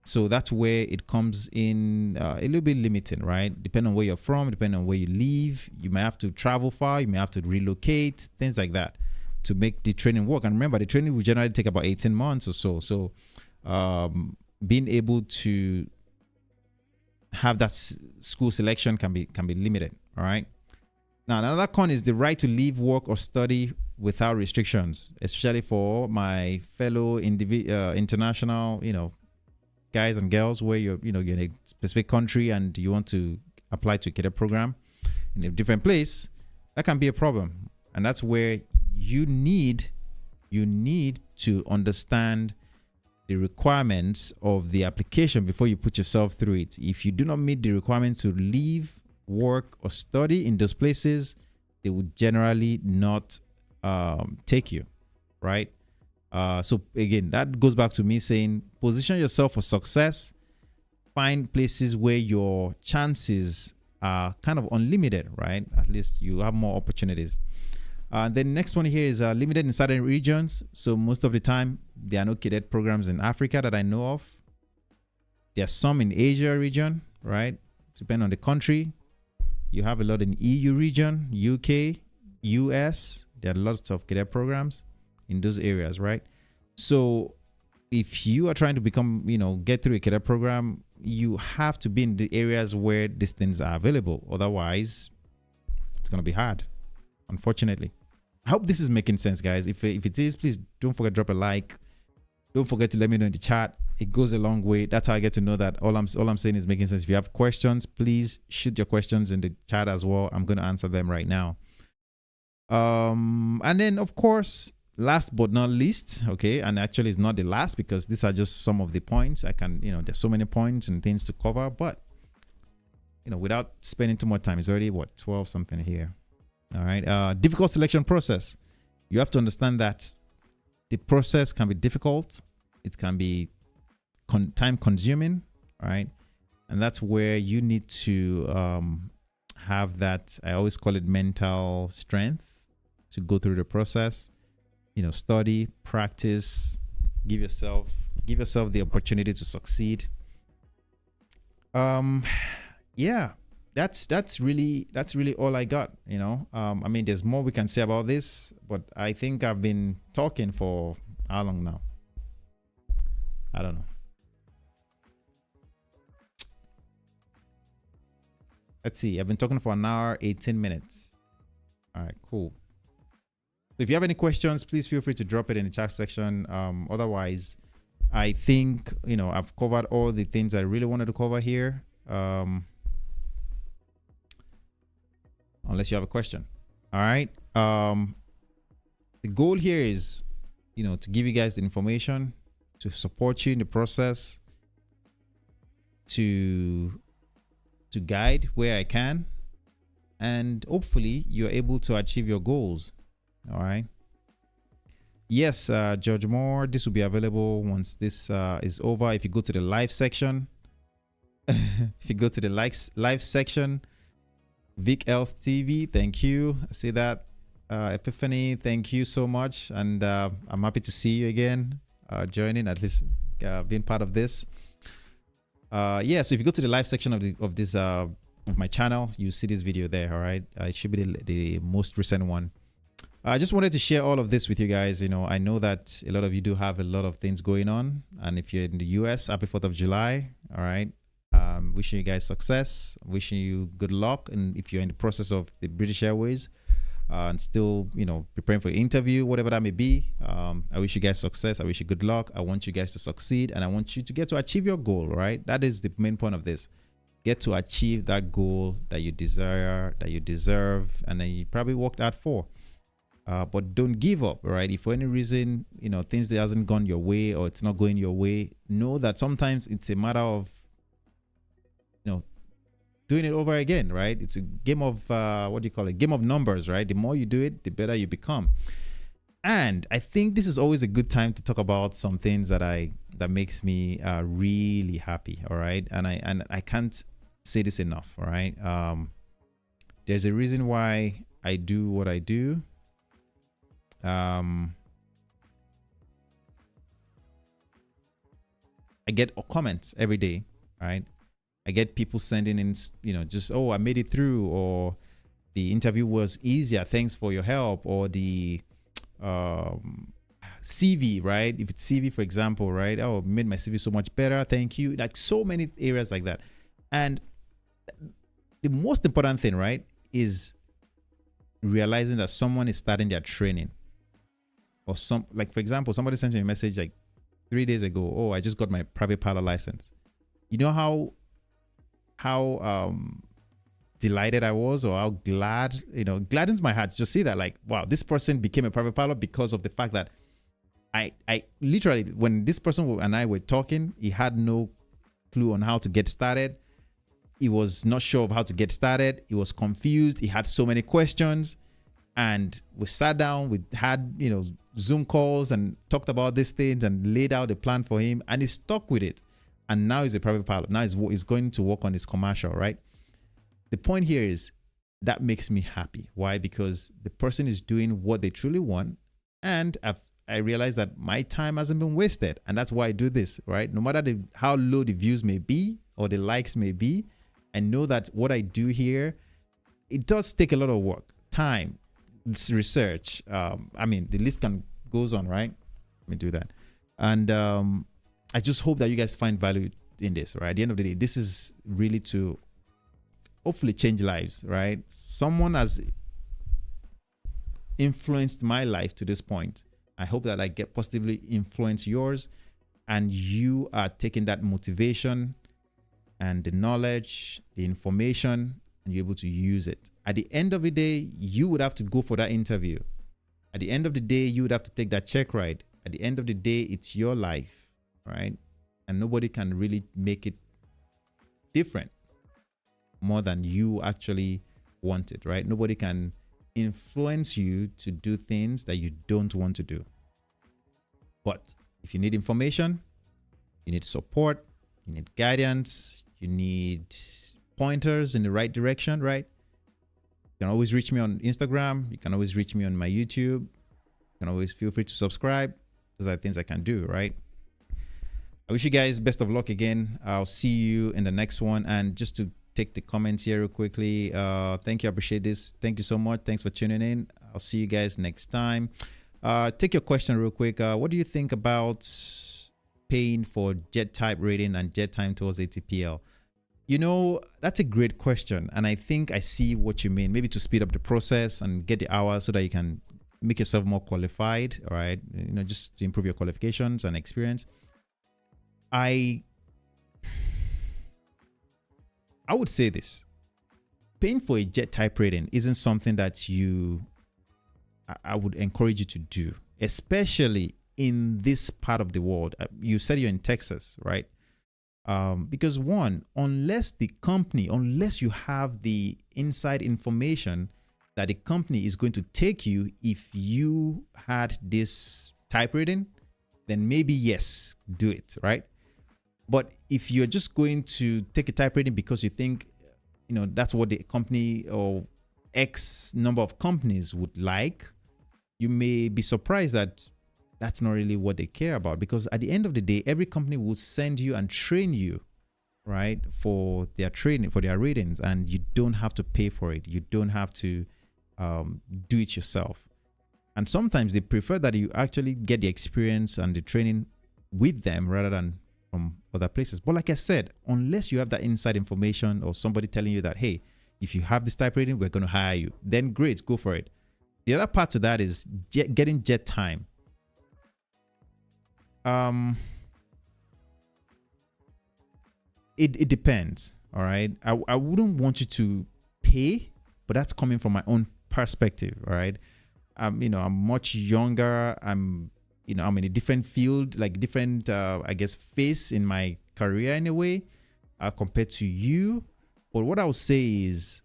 So that's where it comes in a little bit limiting, right? Depending on where you're from, depending on where you live, you may have to travel far, you may have to relocate, things like that, to make the training work. And remember, the training will generally take about 18 months or so. So being able to have that school selection can be limited. All right. Now, another con is the right to leave work or study without restrictions, especially for my fellow international, guys and girls, where you're in a specific country and you want to apply to a cadet program in a different place. That can be a problem, and that's where you need to understand the requirements of the application before you put yourself through it. If you do not meet the requirements to leave work or study in those places, they would generally not take you, right? So again, that goes back to me saying, position yourself for success. Find places where your chances are kind of unlimited, right? At least you have more opportunities. The next one here is limited in certain regions. So most of the time, there are no cadet programs in Africa that I know of. There are some in Asia region, right? Depending on the country. You have a lot in EU region, UK, US. There are lots of cadet programs in those areas, right? So if you are trying to become, get through a cadet program, you have to be in the areas where these things are available. Otherwise, it's going to be hard, unfortunately. I hope this is making sense, guys. If it is, please don't forget to drop a like. Don't forget to let me know in the chat. It goes a long way. That's how I get to know that all I'm saying is making sense. If you have questions, please shoot your questions in the chat as well. I'm going to answer them right now. And then, of course, last but not least, okay, and actually it's not the last, because these are just some of the points. There's so many points and things to cover, but without spending too much time, it's already 12 something here. All right. Difficult selection process. You have to understand that the process can be difficult. It can be time consuming. Right. And that's where you need to have that. I always call it mental strength to go through the process. Study, practice, give yourself the opportunity to succeed. Yeah. That's really all I got. There's more we can say about this, but I think I've been talking for how long now? I don't know. Let's see. I've been talking for an hour, 18 minutes. All right, cool. So if you have any questions, please feel free to drop it in the chat section. Otherwise, I think, I've covered all the things I really wanted to cover here. Unless you have a question. All right. The goal here is, to give you guys the information, to support you in the process, to guide where I can, and hopefully you're able to achieve your goals. All right. Yes, George Moore, this will be available once this is over. If you go to the live section, if you go to the live section, Vic Health TV, thank you. I see that. Epiphany, thank you so much. And I'm happy to see you again, joining, at least being part of this. Yeah, so if you go to the live section of this of my channel, you see this video there. All right, it should be the most recent one. I just wanted to share all of this with you guys. You know, I know that a lot of you do have a lot of things going on, and if you're in the US, happy 4th of July. All right, wishing you guys success, wishing you good luck, and if you're in the process of the British Airways and still, you know, preparing for your interview, whatever that may be, I wish you guys success. I wish you good luck. I want you guys to succeed, and I want you to get to achieve your goal. Right, that is the main point of this. Get to achieve that goal that you desire, that you deserve, and then you probably worked hard for. But don't give up, right? If for any reason, you know, things that hasn't gone your way or it's not going your way, know that sometimes it's a matter of, you know, doing it over again, right? It's a game of, what do you call it? Game of numbers, right? The more you do it, the better you become. And I think this is always a good time to talk about some things that makes me really happy, all right? And I can't say this enough, all right? There's a reason why I do what I do. I get comments every day, right? I get people sending in, you know, just, oh, I made it through, or the interview was easier, thanks for your help, or the CV, right? If it's CV, for example, right? Oh, made my CV so much better, thank you. Like so many areas like that. And the most important thing, right, is realizing that someone is starting their training. Or some, like for example, somebody sent me a message like 3 days ago. Oh, I just got my private pilot license. You know how delighted I was, or how glad, you know, gladdens my heart to just see that, like, wow, this person became a private pilot because of the fact that I literally, when this person and I were talking, he had no clue on how to get started. He was not sure of how to get started. He was confused. He had so many questions. And we sat down, we had, you know, Zoom calls and talked about these things and laid out a plan for him, and he stuck with it. And now he's a private pilot. Now he's going to work on his commercial, right? The point here is that makes me happy. Why? Because the person is doing what they truly want. And I realize that my time hasn't been wasted. And that's why I do this, right? No matter how low the views may be or the likes may be, I know that what I do here, it does take a lot of work, time, research. I mean, the list goes on, right? Let me do that. And I just hope that you guys find value in this, right? At the end of the day, this is really to hopefully change lives, right? Someone has influenced my life to this point. I hope that I get positively influence yours, and you are taking that motivation and the knowledge, the information, and you're able to use it. At the end of the day, you would have to go for that interview. At the end of the day, you would have to take that check ride. At the end of the day, it's your life, right? And nobody can really make it different more than you actually want it, right? Nobody can influence you to do things that you don't want to do. But if you need information, you need support, you need guidance, you need pointers in the right direction, right? You can always reach me on Instagram. You can always reach me on my YouTube. You can always feel free to subscribe. Those are things I can do, right? I wish you guys best of luck again. I'll see you in the next one. And just to take the comments here real quickly, thank you. I appreciate this. Thank you so much. Thanks for tuning in. I'll see you guys next time. Take your question real quick. What do you think about paying for jet type rating and jet time towards ATPL? You know, that's a great question. And I think I see what you mean. Maybe to speed up the process and get the hours so that you can make yourself more qualified, all right? You know, just to improve your qualifications and experience. I would say this. Paying for a jet type rating isn't something that I would encourage you to do, especially in this part of the world. You said you're in Texas, right? Because one, unless you have the inside information that the company is going to take you if you had this type rating, then maybe yes, do it, right? But if you're just going to take a type rating because you think that's what the company or X number of companies would like, you may be surprised that that's not really what they care about, because at the end of the day, every company will send you and train you, right, for their training, for their ratings, and you don't have to pay for it. You don't have to do it yourself. And sometimes they prefer that you actually get the experience and the training with them rather than from other places. But like I said, unless you have that inside information or somebody telling you that, hey, if you have this type rating, we're going to hire you, then great, go for it. The other part to that is getting jet time. It depends. All right. I wouldn't want you to pay, but that's coming from my own perspective. All right. I'm much younger. I'm in a different field, like different, I guess, phase in my career in a way, compared to you. But what I would say is,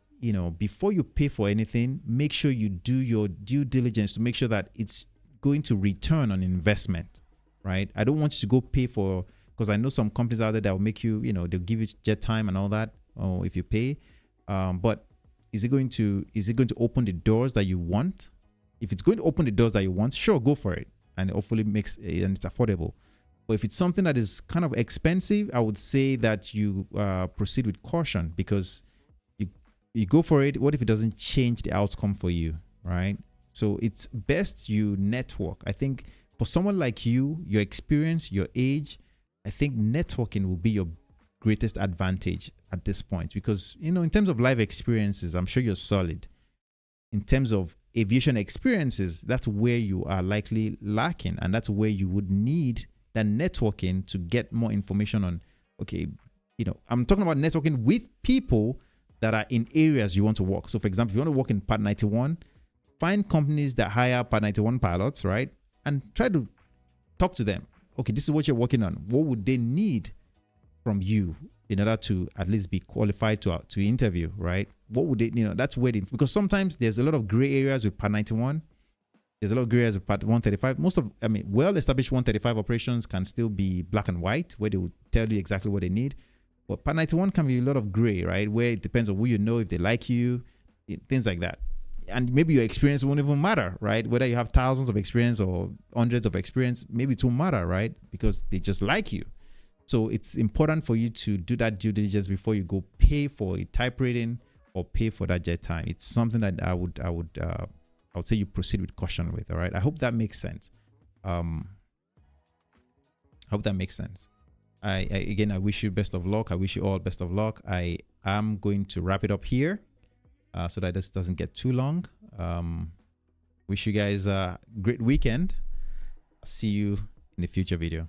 before you pay for anything, make sure you do your due diligence to make sure that it's going to return on investment, right? I don't want you to go pay for, because I know some companies out there that will make you, they'll give you jet time and all that, or if you pay. But is it going to open the doors that you want? If it's going to open the doors that you want, sure, go for it. And hopefully and it's affordable. But if it's something that is kind of expensive, I would say that you proceed with caution, because you go for it. What if it doesn't change the outcome for you, right? So it's best you network. I think for someone like you, your experience, your age, I think networking will be your greatest advantage at this point, because, in terms of life experiences, I'm sure you're solid. In terms of aviation experiences, that's where you are likely lacking, and that's where you would need that networking to get more information on, okay, I'm talking about networking with people that are in areas you want to work. So for example, if you want to work in Part 91, find companies that hire Part 91 pilots, right? And try to talk to them. Okay, this is what you're working on. What would they need from you in order to at least be qualified to interview, right? What would they, that's where because sometimes there's a lot of gray areas with Part 91. There's a lot of gray areas with Part 135. Well-established 135 operations can still be black and white, where they will tell you exactly what they need. But Part 91 can be a lot of gray, right? Where it depends on who you know, if they like you, things like that. And maybe your experience won't even matter, right? Whether you have thousands of experience or hundreds of experience, maybe it won't matter, right? Because they just like you. So it's important for you to do that due diligence before you go pay for a type rating or pay for that jet time. It's something that I would say you proceed with caution with. All right. I hope that makes sense. I hope that makes sense. Again, I wish you best of luck. I wish you all best of luck. I am going to wrap it up here so that this doesn't get too long. Wish you guys a great weekend. See you in the future video.